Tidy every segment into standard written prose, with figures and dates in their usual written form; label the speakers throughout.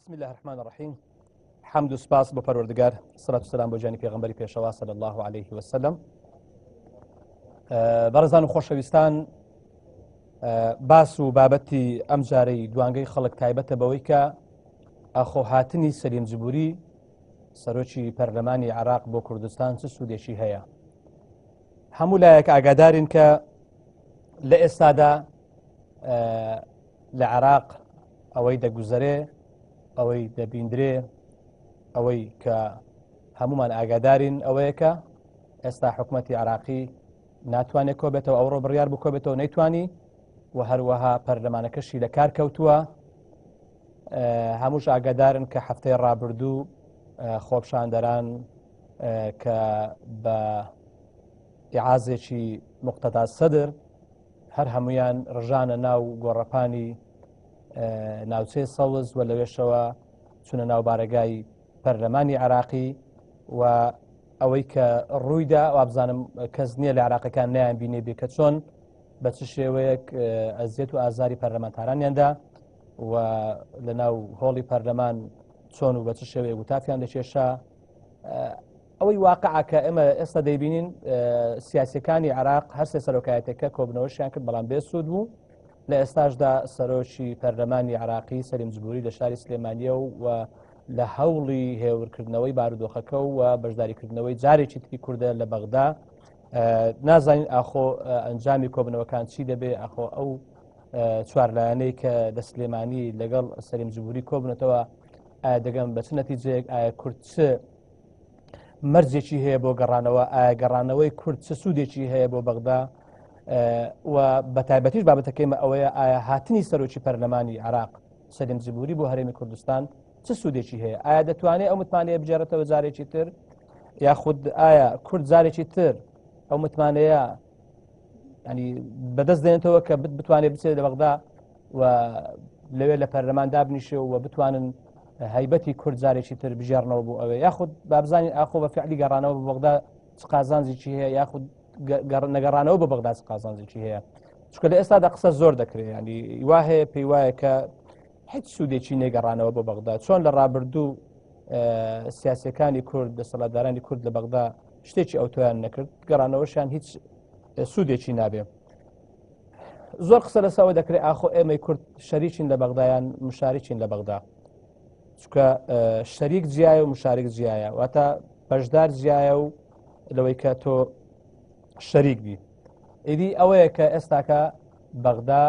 Speaker 1: بسم الله الرحمن الرحيم. حمد و سپاس بۆ پەروەردگار، سەڵات و سەلام بۆ جانی پێغەمبەری پێشەوا صلی الله عليه وسلم. بەڕێزان و خۆشەویستان، باس و بابەتی ئەم جارەی دوانگەی خەڵک تایبەتە بەوەی کە ئاخۆهاتنی سەلیم جبوری سەرۆکی پەرلەمانی عێراق بۆ کوردستان چ سوودێکی هەیە. هەموو لایەک ئاگادارین کە لە ئێستادا لە عێراق ئەوەی دەگوزەرێ، ئەوەی دەبیندرێ، ئەوەی کە هەمومان ئاگادارین ئەوەیە کە ئێستا حکوومەتی عێراقی ناتوانێت کۆ بێتەوە، ئەوڕۆ بڕیار بکۆ بێتەوە نەیتوانی، و هەروەها پەرلەمانەکەشی لە کار کەوتووە. هەمووش ئاگادارن کە هەفتەی ڕابردوو خۆپشاندەران کە بە ئیعازێکی موقتەدا سەدر هەر هەمویان ڕژانە ناو گۆڕەپانی ناوچەی سەوز و لەوێشەوە چونە ناو بارەگای پەرلەمانی عێراقی، و ئەوەی کە ڕوویدا وابزانم کەس نییە لە عێراقەکان نەیان بینێ بێ کە چۆن بە چ شێوەیەک ئەزیەت و ئازاری پەرلەمانتارانیاندا و لە ناو هۆڵی پەرلەمان چۆن و بە چ شێوەیەک وتافیان دەکێشا. ئەوەی واقعە کە ئێمە ئێستا دەیبینین سیاسیەکانی عێراق هەر سێ سەرۆکایەتێکە کۆبنەوەشیان کرد، بەڵام بێسوود بوو. لە ئێستاشدا سەرۆکی پەرلەمانی عێراقی سەلیم جبوری لە شاری سلێمانیە و لە هەوڵی هێورکردنەوەی بارودۆخەکە و بەشداریکردنەوەی جارێکی تری کوردە لە بەغدا، نازانین ئاخۆ ئەنجامی کۆبنەوەکان چی دەبێ، ئاخۆ ئەو چوارلایەنەی کە لە سلێمانی لەگەڵ سەلیم جبوری کۆبنێتەوە ئایا دەگەم بە چ نەتیجەیەک، ئایا کورد چ مەرجێکی هەیە بۆ گەڕانەوە، ئایا گەڕانەوەی کورد چ سوودێکی هەیە بۆ بەغدا، و بە تایبەتیش بابەتەکەیمە ئەوەیە ئایا هاتنی سەرۆکی پەرلەمانی عێراق سەلیم جبوری بۆ هەرێمی کوردستان چ سوودێکی هەیە، ئایا دەتوانێت ئەو متمانەیە بجێڕێتەوە جارێکی تر، یاخود ئایا کورد جارێکی تر ئەو متمانەیە ینی بەدەست دێنێتەوە کە بتوانێت بچێت لە بەغدا و لەوێ لە پەرلەمان دابنیشێ و بتوانن هەیبەتی کورد جارێکی تر بژێڕنەوە بۆ ئەوێ، یاخود بابزانین ئاخۆ بە فعلی گەڕانەوە بە بەغدا چ قازانجێکی هەیە، یاخود نەگەڕانەوە بە بەغدا چ قازانجێکی هەیە. چونکە لە ئێستادا قسە زۆر دەکرێت، ینی وا هەیە پێی وایە کە هیچ سوودێکی نێگەڕانەوە بۆ بەغدا، چۆن لە ڕابردوو سیاسیەکانی کورد دەسەڵاتدارانی کورد لە بەغدا شتێکی ئەوتۆیان نەکرد، گەڕانەوەشیان هیچ سوودێکی نابێ. زۆر قسە لەسەوە دەکرێت ئاخۆ ئێمەی کورد شەریکین لە بەغدایان مشارکین لە بەغدا، چونکە شەریک جیایە و مشارک جیایە، واتە بەشدار جیایە و لەوەی کە تۆ شەریک بی. ئیدی ئەوەیە کە ئێستاکە بەغدا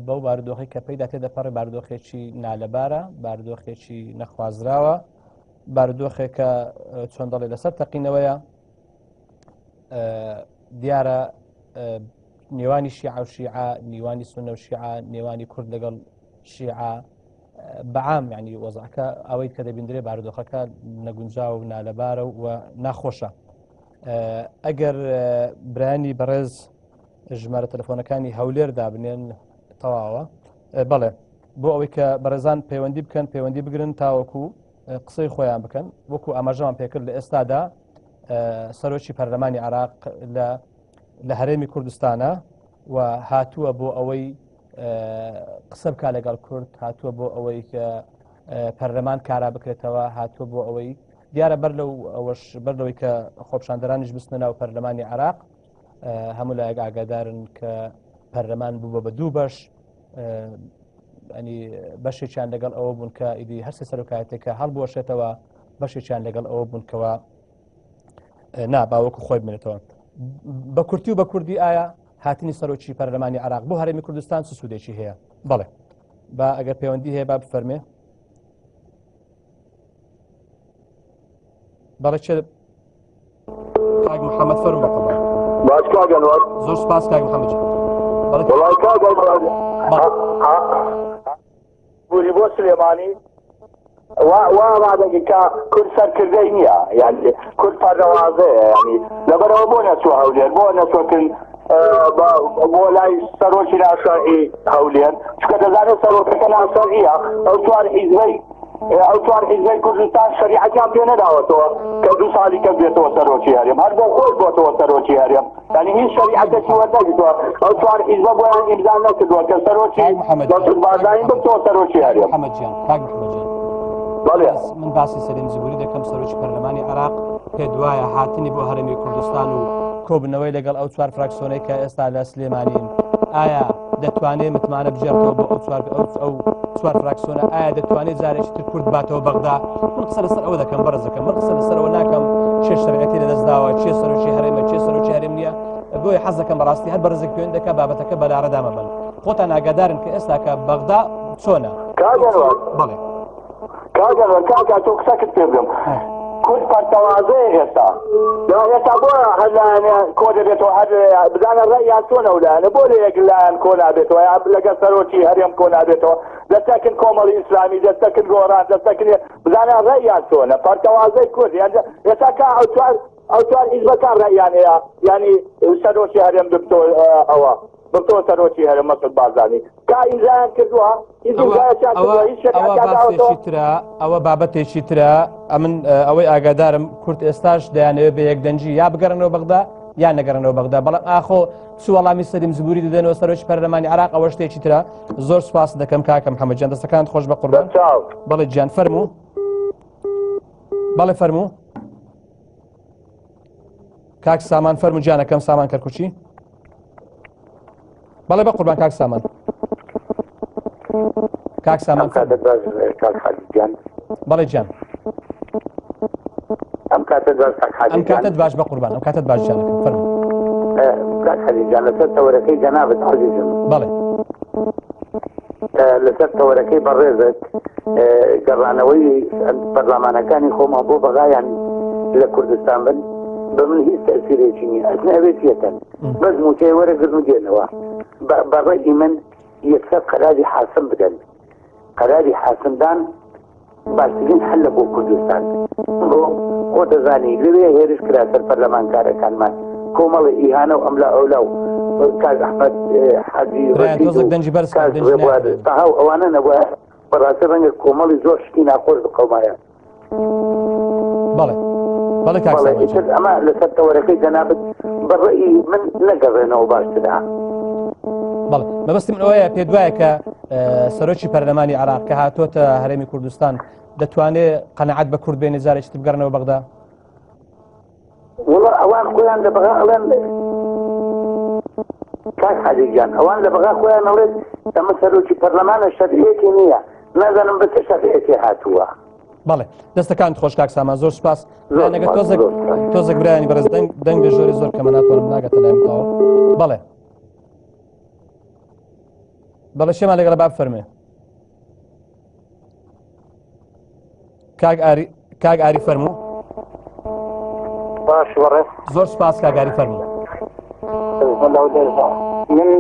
Speaker 1: بەو بارودۆخی کە پێیدا تێدەپەڕێ بارودۆخێکی نالەبارە، بارودۆخێکی نەخوازراوە، بارودۆخێکە چۆن دەڵێ لەسەر تەقینەوەیە. دیارە نێوانی شیعە و شیعە، نێوانی سونە و شیعە، نێوانی کورد لەگەڵ شیعە بەعام، ینی وەزعەکە ئەوەی کە دەبیندرێ بارودۆخەکە نەگونجاو و نالەبارە و ناخۆشە. ئەگەر برانی بەڕێز ژمارە تەلەفۆنەکانی هەولێر دابنێن تەواوە، بەڵێ بۆ ئەوەی کە بەڕێزان پەیوەندی بکەن، پەیوەندی بگرن تاوەکو قسەی خۆیان بکەن، وەکو ئاماژەمان پێکرد لە ئێستادا سەرۆکی پەرلەمانی عێراق لە هەرێمی کوردستانە و هاتووە بۆ ئەوەی قسە بکا لەگەڵ کورد، هاتووە بۆ ئەوەی کە پەرلەمان کارا بکرێتەوە، هاتووە بۆ ئەوەی دیارە بەر لەوەی کە خۆپشاندەرانیش بستنە ناو پەرلەمانی عێراق، هەموو لایەک ئاگادارن کە پەرلەمان بوو بە دوو بەش، ینی بەشێکیان لەگەڵ ئەوە بوون کە ئیدی هەر سێ سەرۆکایەتێکە هەڵبوەشێتەوە، بەشێکیان لەگەڵ ئەوە بوون کەوە باوەکو خۆی بنێتەوە. بە کورتی و بە کوردی ئایا هاتنی سەرۆکی پەرلەمانی عێراق بۆ هەرێمی کوردستان چ سوودێکی هەیە؟ بەڵێ با ئەگەر پەیوەندی هەیە با بفەرمێ. بەڵێ چێ کاک محەممەد فەرموو بەقەڵ. زۆر سپاس کاک محەممەد.
Speaker 2: بوری بۆ سلێمانی وادەگە کە کورد سەرکردەی نییە، یعنی کورد پەرەوازەیە، ینی لەبەرەوە بۆ نەچوە هەولێر، بۆ نەچۆکن بۆ لای سەرۆکی ناشەرعی هەولێر، چونکە دەزانێت سەرۆکەکە ناشەرعیە، ئەو چوار حیزبەی کوردستان شەریعەتیان پێ نەداوەتەوە کە 2 ساڵی کە بێتەوە سەرۆکی هەرێم، هەر بۆ خۆی بۆتەوە سەرۆکی هەرێم، ینی هیچ شەریعەتێکی وەردەگرتووە، ئەو چوار حیزبە بۆیان ئیمزا نەکردووە کە سەرۆکی دەوڵەت بازرگانی بکتەوە سەرۆکی هەرێم.
Speaker 1: من باسی سەلیم زبوری دەکەم سەرۆکی پەرلەمانی عێراق پێ دوایە هاتنی بۆ هەرێمی کوردستان و کۆبنەوەی لەگەڵ ئەو چوار فراکسیۆنەی کە ئێستا لە سلێمانین ئایا دەتوانێت متمانە بژێرتەوە بۆ ئەو چوار فراکسیۆنە ئایا دەتوانێت جارێکی تر کورد باتەوە بەغدا من قسە لەسەر ئەوە دەکەم بەڕێز دەکەم من قسە لەسەرەوە ناکەم چێ شەرعەتی لەدەستداوە چێ سەرۆکی هەرێمە چێ سەرۆکی هەرێم نییە بۆی حەز دەکەم بەڕاستی هەر بەڕێزێک پێوێن دەکە بابەتەکە بەلارەدا مەبن خۆتان ئاگادارن کە ئێستا کە بەغدا چۆنە بەڵێ
Speaker 2: کاکە تۆ قسەکت پێ بگەم کورد پەرتەوازەیە ئێستا ئێستا بۆ هەلایەنە کۆ دەبێتەوە هەر بزانە ڕێیان چۆنە ولایەنە بۆ لە یەکلایەن کۆ نابێتەوە لەگەڵ سەرۆکی هەرێم کۆ نابێتەوە دەستەکن کۆمەڵی ئیسلامی دەستەکن گۆڕان دەستەکن بزانە ڕێیان چۆنە پەرتەوازەی کورد ئێستا کا ئەو چوار حیزبەکان ڕێیان هەیە ینی سەرۆکی هەرێم دکتۆ ئەوە بۆ سەرۆکی هەرێم مەسعود بارزانی کا ئیمزایان کردووە
Speaker 1: ئەوە بابەتێکی ترە ئەمن ئەوەی ئاگادارم کورد ئێستاش دەیانەوێت بە یەکدەنجی یا بگەڕنەوە بەغدا یان نەگەڕنەوە بەغدا بەڵام ئاخۆ سووەڵامی سەلیم زبوری دەدەنەوە سەرۆکی پەرلەمانی عێراق ئەوە شتێکی ترە زۆر سوپاس دەکەم کاکەم محەممەد جان دەستەکانت خۆش بە قوربان بەڵێ گیان فەرموو بەڵێ فەرموو کاک سامان فەرموو گیانەکەم سامان کەرکوچی بەڵێ بە قوربان کاک سامان کاک سامان بەڵێ گیان ئەم کاتت باش بە قوربان ئەم کاتت باش گیانەکەم فەرموو
Speaker 3: کاک حەلیجان لەسەر تەوەرەکەی جەنابەت عەزیزم
Speaker 1: بەڵێ
Speaker 3: لەسەر تەوەرەکەی بەڕێزت گەڕانەوەی پەرلەمانەکانی خۆمان بۆ بەغایان لە کوردستان بن بە من هیچ تەسیرێکی نییە ئەسنە ئەوێت یەکەن بەس موچەی وەرەگرن و دێنەوە بەڕێی من یەکسەر قەراری حاسم بدەن قەراری حاسمدان باشترین حل لە بۆ کوردستان خۆ دەزانی لەوێ هێرش کرا سەر پەرلەمانکارەکانمان کۆمەڵی ئیهانە و ئەملا ئەولا و کاک ئەحمەد حەجی تاهاو ئەوانە نەبووە بەڕاستی ڕەنگە کۆمەڵی زۆر شتی ناخۆش بقەومایە
Speaker 1: بەڵێ بەڵێ کاک سامان
Speaker 3: ئەمە لەسەر تەوەرەکەی جەنابەت بەڕێی من نەگەڕێنەوە باشترە
Speaker 1: بەڵێ مەبەستی من ئەوەیە پێ دوایە کە سەرۆکی پەرلەمانی عێراق کە هاتۆتە هەرێمی کوردستان دەتوانێت قەنەعەت بە کورد بێنێ جارێکی بگەڕنەوە بەغدا
Speaker 3: وڵا ئەوان خۆیان لە بەغا ئەڵێن کاک حەلیجان ئەوان لە بەغا خۆیان ئەڵێن ئەمە سەرۆکی پەرلەمانە شەرعیەتی نییە نازانم بە چه شەرعیەتی هاتووە
Speaker 1: بەڵێ دەستەکانت خۆش کاک سامان زۆر سوپاس نەگە تۆزێک برایانی بەرز دەنگ لە ژۆری زۆر کەمە ناتوانم ناگەتە لایمتەوە بەڵێ بەڵێ شێمان لەگەڵ باب فەرمێ کاک ئاری فەرموو
Speaker 3: باش بەڕێ
Speaker 1: زۆر سوپاس کاگاری فەرموو
Speaker 3: من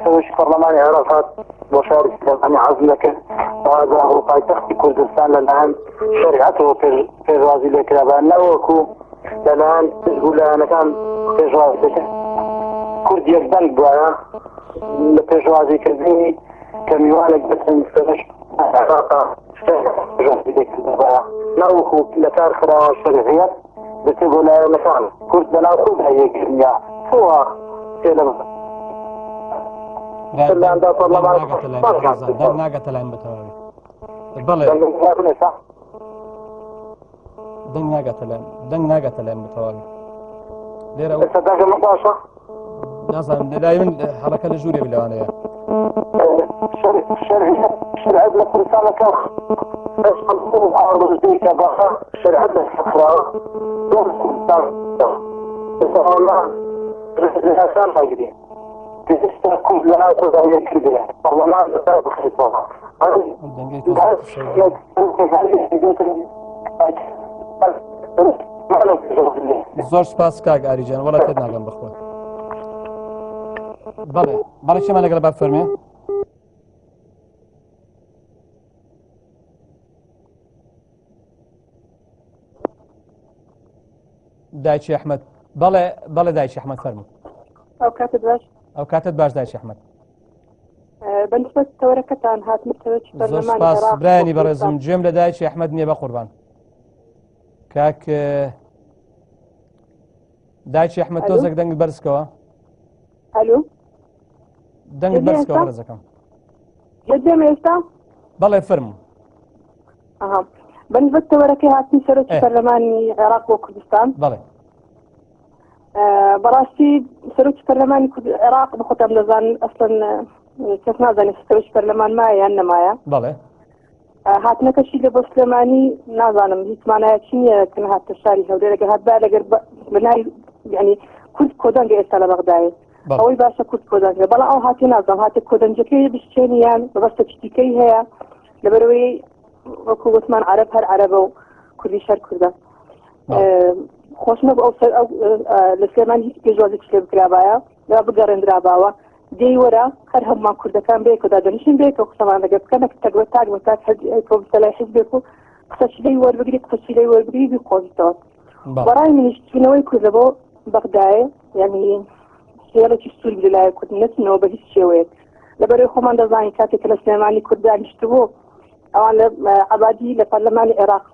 Speaker 3: سەرۆکی پەرلەمانی عێراق هات بۆ شاری سلێمانی عەزم دەکرد هذا هو پایتەختی کوردستان لەلایەن شەریعەتەوە پێشوازی لێکرابە نەوەکو لەلایەن پشتگوولایەنەکان پێشوازی دەکرد کورد یەکدەنگ بووایە لە پێشوازیکردنی کە میوانێک بچن سەرۆکی عێراقا پێشوازی لێکردبایە نەوەکو لە کار خراوە شەریعەت بچێ بۆ لایەنەکان کورد بەناو خۆ هەیەگرنیا فوە تێلە
Speaker 1: ناگەتە لاین بەتەواوی بەڵێ دەنگ ناگەتە لاین بەتەواوی لێرە
Speaker 3: باشە
Speaker 1: نازانم لای من هەڵەکە لە ژوورێ لەوانەیە
Speaker 3: شرعت لە کوردستانەکە ئاڵۆزدەیکە باشە شرعت لە سەفراوە هەسان هەگرێ پێویستە کورد لەناو قۆزانیە کردێ پەرلەمان بەسەر بخرێتەوە
Speaker 1: زۆر سپاس کاک ئاریجان وەڵا تێت ناگەم بخۆن بەڵێ چێمان لەگەڵ باب فەرمێ دایکی ئەحمەد بەڵێ دایکی ئەحمەد فەرموو ئەو کاتت باش دایکی ئەحمەد
Speaker 4: بەنسبەت تەوەرەکەتان هاتمە سەرۆکی
Speaker 1: زۆر سپاس برایانی بەڕێزم گوێم لە دایکی ئەحمەد نییە بە قوربان کاک دایکی ئەحمەد تۆزێک دەنگت بەرزکەوە دەنگت بەرزکەوە ڕێزەکەم
Speaker 4: جدێمە ئێستا
Speaker 1: بەڵێ فەرموو
Speaker 4: بالنسبة لتوركي هاتني سروتي برلماني عراق وكردستان
Speaker 1: بله
Speaker 4: براسي سروتي برلماني عراق بخطم نزان أصلا كيف نازن سروتي برلمان مايا أنا مايا
Speaker 1: بله
Speaker 4: هاتنا كشي لبسلماني نازانم هيك معناها شنية كان هات الشاري هودي لقى هات بالغ بناي يعني كنت كودان جاي استلا بغداي أول باشا كنت كودان بلا أو هاتي نازم هاتي كودان جكي بشينيان بس تشتكي هي لبروي وكو عثمان عرب هر عربو كل شهر كرده خوشنا أو لسلمان هيك بيجوز كلب كلابايا لا بقرن دراباوا دي ورا هر هم ما كرده كان بيكو دا دنشين بيكو كمان لقيت كانك تقوى تاج حد بسلا حزبكو قصش لي ور بقري قصش لي ور بقري بقوزتات براي من يشتينوي كذبو بغداي يعني هي تشتول بلا كنت نتنو بهيش شويت لبروي خمان دزاين كاتي لسلماني كرده نشتبو أنا عبادي لبرلمان العراق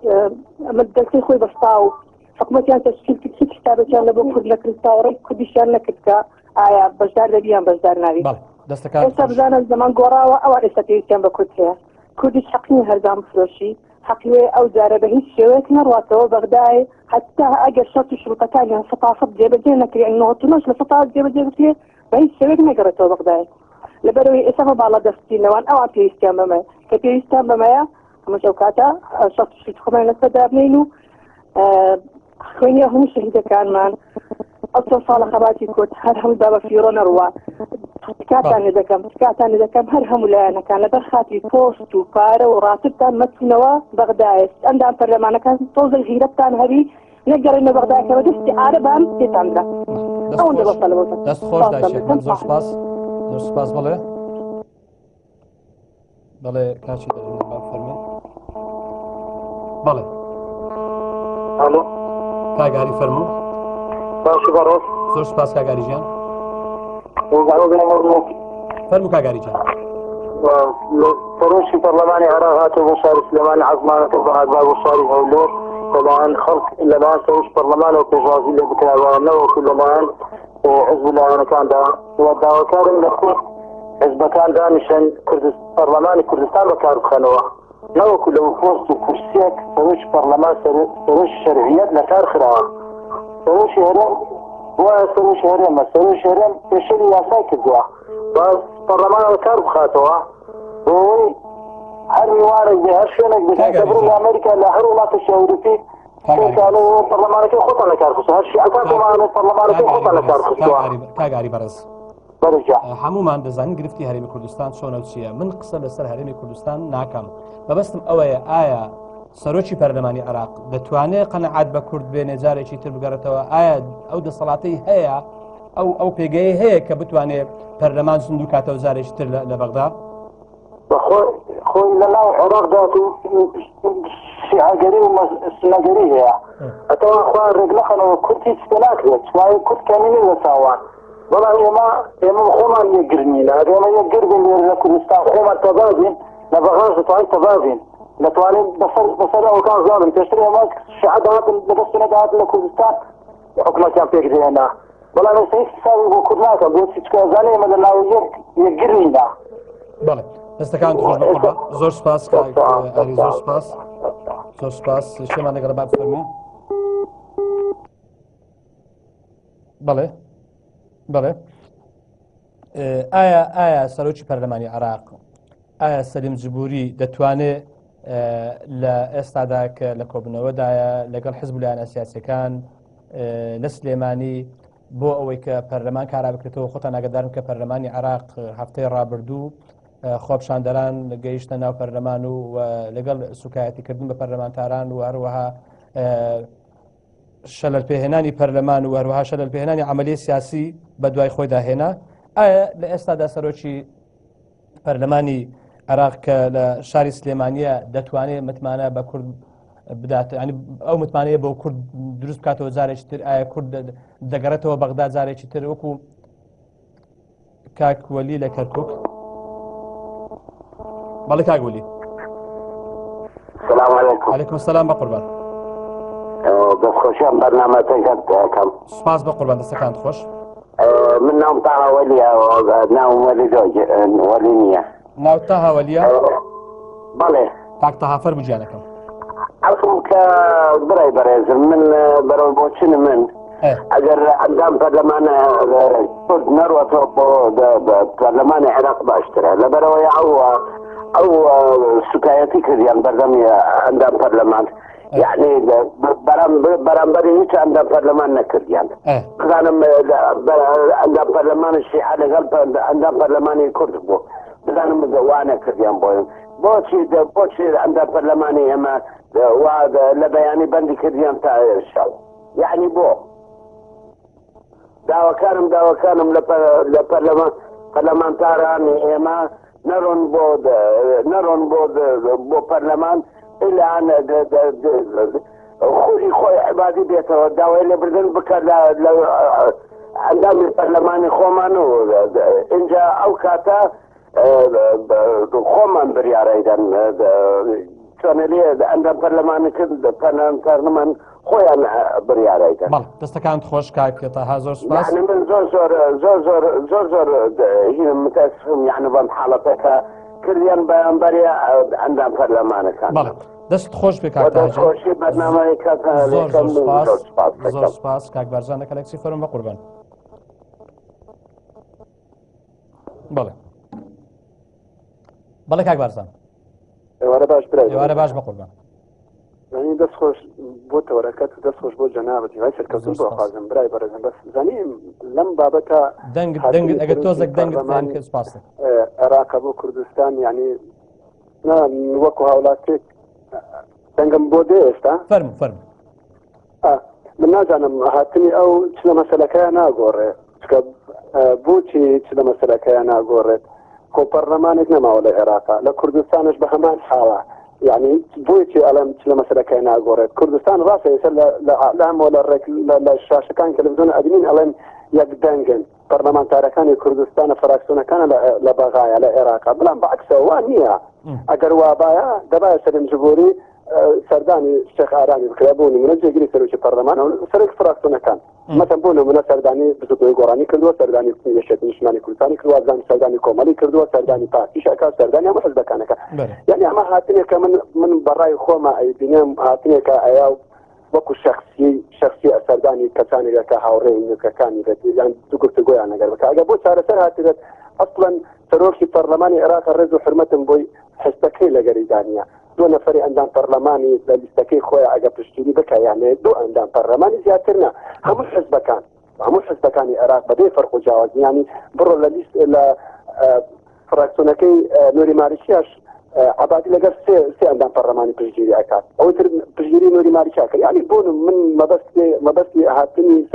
Speaker 4: مدلتي خوي بسطاو حكومتي أنت تشكيل كتير كتابة كان لبوكر لك الثورة كديش أنا كتكا آية بجدار لبيان بجدار ناري.
Speaker 1: بله دستكان.
Speaker 4: إيش بزانا الزمان قراءة أو رئيستي كان بكتها كديش حقني هردام فلوشي حقيقة أو دارة بهيش شوية نرواتو بغداي حتى أجر شرط شروطة تانية ثقافة جيبة جينك يعني نوتناش لثقافة جيبة جيبة بهيش شوية ما قرأتو بغداي. لبروي إسمه بالله دستي لوان أو عطيستي أمامي كتيستان بمايا مشوكاتا شخص شيت خمين لسدا بنينو خويني هم شهيدة كان مان أصل صالة خباتي كوت هرهم دابا في رونروا تكاتان إذا كم هرهم ولا أنا كان لبرخاتي بوست وفارة وراتبتان متنوا بغدايس عندهم برلمان كان توز الغيرتان هذي نقدر إنه بغدايس كما دستي عربان تتعمل أو ندبا صلبوتا
Speaker 1: دست خوش داشت من زور سپاس بله بله کاچی داریم با فرمین بله
Speaker 3: الو
Speaker 1: کاغاری فرمو
Speaker 3: باشی باروس
Speaker 1: زور سپاس کاغاری جان
Speaker 3: وقالوا بنا مرموك
Speaker 1: فرمو کاغاری جان
Speaker 3: فروشي برلماني عراقات ومشاري سليمان عظمانة البهاد باب وشاري هولور طبعا خلق إلا الآن سوش برلمان وكجوازي اللي بكلاوانا وكل الآن وحزب الله أنا كان دا ودعوة كارم لكو حزب كان دا مشان برلمان كردستان بكار بخانوا نو كل وفوست وكرسيك سوش برلمان سوش شرعيات لكار خرا سوش هرم وسوش هرم سوش هرم تشري ياساي كدوا بس برلمان بكار بخاتوا وي هر موارد هر شنك بتعتبروا أمريكا لهرو ما تشاوروا فيه كانوا برلمانك خطأ لكارخص هالشيء أكادوا معنا برلمانك خطأ لكارخص
Speaker 1: كاغاري برز
Speaker 3: برجع
Speaker 1: هەمومان دەزانین گرفتی هەرێمی کوردستان چۆنە چییە من قسە لەسەر هەرێمی کوردستان ناکەم بەبەستم ئەوەیە ئایا سەرۆکی پەرلەمانی عێراق دەتوانێت قەنەعات بە کورد بێنێ جارێکی تر بگەڕێتەوە ئایا ئەو دەسەڵاتەی هەیە ئەو پێگەی هەیە کە بتوانێت پەرلەمان زندوو کاتەوە جارێکی تر لە بەغدا
Speaker 3: خوي لنا عراق ذاته شيعة وسنجري هي أتوا أخوان رجلا خلوا كرتي استلاك ذات شوي كرت كاملين وساوان والله يما خوما يجرنينا هذا ما يجربين لكردستان خوما تبادين نبغاش توعي تبادين نتواني بصر وكان ظالم تشتري ماك شهادات بس ندات لكردستان حكمة كان بيك هنا والله أنا سيف ساوي بكردناك بس تكازاني ما لنا يجرنينا
Speaker 1: بله دەستەکان خۆش بە زۆر سپاس ئەری زۆر سپاس شێمان لەگەڵ با بفەرمێ بەڵێ بەڵێ ئایا سەرۆکی پەرلەمانی عێراق ئایا سەلیم جبوری دەتوانێت لە ئێستادا کە لە کۆبنەوەدایە لەگەڵ حزب لایەنە سیاسیەکان لە سلێمانی بۆ ئەوەی کە پەرلەمان کارا بکرێتەوە خۆتان ئاگادارن کە پەرلەمانی عێراق هەفتەی ڕابردوو خۆپشاندەران گەیشتە ناو پەرلەمان و لەگەڵ سوکایەتیکردن بە پەرلەمانتاران و هەروەها شەلەلپێهێنانی پەرلەمان و هەروەها شەلەلپێهێنانی عەمەلیە سیاسی بە دوای خۆیدا هێنا ئایا لە ئێستادا سەرۆکی پەرلەمانی عێراق کە لە شاری سلێمانیە دەتوانێت متمانە بە کورد بدات ینی ئەو متمانەیە بۆ کورد دروست بکاتەوە جارێکی تر ئایا کورد دەگەڕێتەوە بەغدا جارێکی تر وەکو کاکوەلی لە کەرکووک بەڵێ کاگولی
Speaker 3: السلام عليكم
Speaker 1: عليكم السلام بقربان
Speaker 3: دەستخۆشیان بەرنامەتەکەت دەکەم
Speaker 1: سپاس بە قوربان دەستەکانت خۆش
Speaker 3: من ناوم تاها وەلیە ناوم وەلی وەلی نییە
Speaker 1: ناو تاها وەلیە
Speaker 3: بەڵێ
Speaker 1: کاک تاها فەرموو گیانەکەم
Speaker 3: برای بەڕێزم من بەرەو بۆچین من ئەگەر ئەندام پەرلەمانە کورد نەڕوەتەوە بۆ پەرلەمانی عێراق باشترە لەبەرەوەی ئەو سوکایەتی کردیان بەردەمی ئەندام پەرلەمان يعني برامبري هيك عندنا برلمان نكرديان كانوا عندنا برلمان الشيعة لقلب عندنا برلمان الكرد بو كانوا مزوانا كرديان بوشي عندنا برلماني اما وهذا لبياني بندي كرديان تاع الشعب يعني بو دعوة كانوا لبرلمان تاراني اما نرون بو برلمان إلا أنا خوي عبادي بيته والدواء اللي بردن بكر عندهم البرلمان خومانو إن جاء أوكاتا خومان بريار أيضا كان لي عندهم برلمان كذا برلمان خويا بريار أيضا
Speaker 1: بله دست كانت خوش كاك تا زور سپاس
Speaker 3: يعني من زور هنا متأسفهم يعني بمحالتك كرديان بيانبري عندهم برلمان كان
Speaker 1: بله دست خوش بك كاك
Speaker 3: خوشی برنامه کات
Speaker 1: زور سپاس كاك برزان کلکسی فرم و قربان بله كاك برزان
Speaker 3: واره
Speaker 1: باش بقربان
Speaker 3: يعني دست خوش بو توركات دست خوش بو جنابتي هاي شركتون بو خازم براي برزن بس زني لم بابتا
Speaker 1: دنگ اگر توزك دنگ سپاس
Speaker 3: عراق بو كردستان يعني وكو هاولاتي دنگم بو ديستا
Speaker 1: فرم
Speaker 3: من نازانم هاتني او چلا مسألة كيانا غوري بوچي چلا مسألة كيانا غوري كو برلمانك نما ولا عراق لكردستانش بهمان حالة يعني بوچي ألم چلا مسألة كيانا غوري كردستان راسه يسأل لهم ولا الشاشة كان تلفزيون أدمين ألم يقدنجن برلمان تاركاني كردستان فراكسونا كان لبغايا لعراق بلان بعكسه وانيا اگر وابايا دبايا سلم جبوري سرداني الشيخ آرامي بكلابوني من الجيجري سلوشي برلمان سرق فراكسونا كان مثلا بونو من سرداني بزوطوي قراني كردوا سرداني يشيت نشماني كردستاني كردوا أبزان سرداني كومالي كردوا سرداني باكي شاكا سرداني أما حزبا كانك يعني أما هاتني كمن من براي خوما أي بنام هاتني كأياو وكو شخصي سرداني كساني كهاورين ككاني يعني تقول تقول أنا قال بك أجابوا صار هاتي أصلا سروكي برلماني عراق الرز وحرمتهم بوي حستكي لجريدانيا دو نفري عندنا برلماني لستكي خويا عجب تشتري بك يعني دو عندنا برلماني زيادتنا هم حزب كان عراق بدي فرق جواز يعني برو لليست إلى فراكسونكي نوري ماريشياش عبادي لقى سي عندنا برلماني بجيري أكاد أو بجيري نوري ماريشياك يعني بونو من ما بس هاتني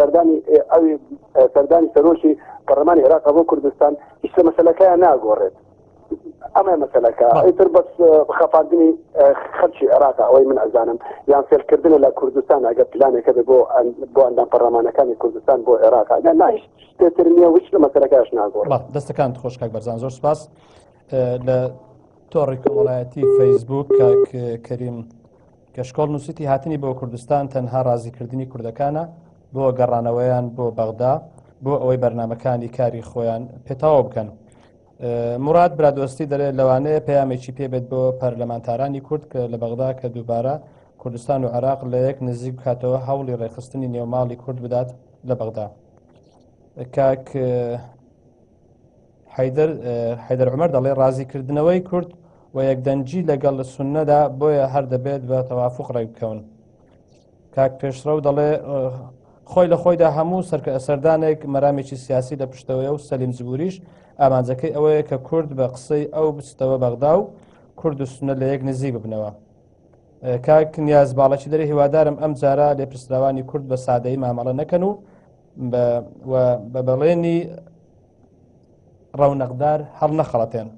Speaker 3: سرداني سروشي برلماني عراق أبو كردستان إيش مسألة كأنا أقولت أما مسألة كأيتر بس خفاضني خدشي عراق أو من أزانم يعني في الكردين لا كردستان أجاب بلانه كذا بو عندنا برلمان كان كردستان بو عراق لا نايش ترميه وش مسألة كأش نقول
Speaker 1: بله دست كانت خوش كاك برزان زور سپاس ل تۆڕی کۆمەڵایەتی فەیسبوک کەریم کەشکۆڵ نووسیتی هاتنی بۆ کوردستان تەنها ڕازیکردنی کوردەکانە بۆ گەڕانەوەیان بۆ بەغدا بۆ ئەوەی بەرنامەکانی کاری خۆیان پێتاوە بکەن. مراد برادۆستی دەڵێت لەوانەیە پەیامێکی پێبێت بۆ پەرلەمانتارانی کورد کە لە بەغدا کە دووبارە کوردستان و عێراق لە یەک نزیک بکاتەوە هەوڵی ڕێخستنی نێوماڵی کورد بدات لە بەغدا. کاک حەیدەر عومەر دەڵێ ڕازیکردنەوەی کورد و یەکدەنجی لەگەڵ سوننەدا بۆیە هەر دەبێت بە تەوافق ڕێبکەون. کاک پێشڕەو دەڵێ خۆی لە خۆیدا هەموو سەردانێک مەرامێکی سیاسی لە پشتەوەیە و سەلیم زبوریش ئامانجەکەی ئەوەیە کە کورد بە قسەی ئەو بستەوە بەغدا و کورد و سوننە لە یەک نزیک ببنەوە. کاک نیاز باڵەکی دەرێ هیوادارم ئەم جارە لێپرسراوانی کورد بە سادەیی مامەڵە نەکەن و بە بەڵێنی ڕەونەقدار هەڵ نەخەڵەتێن.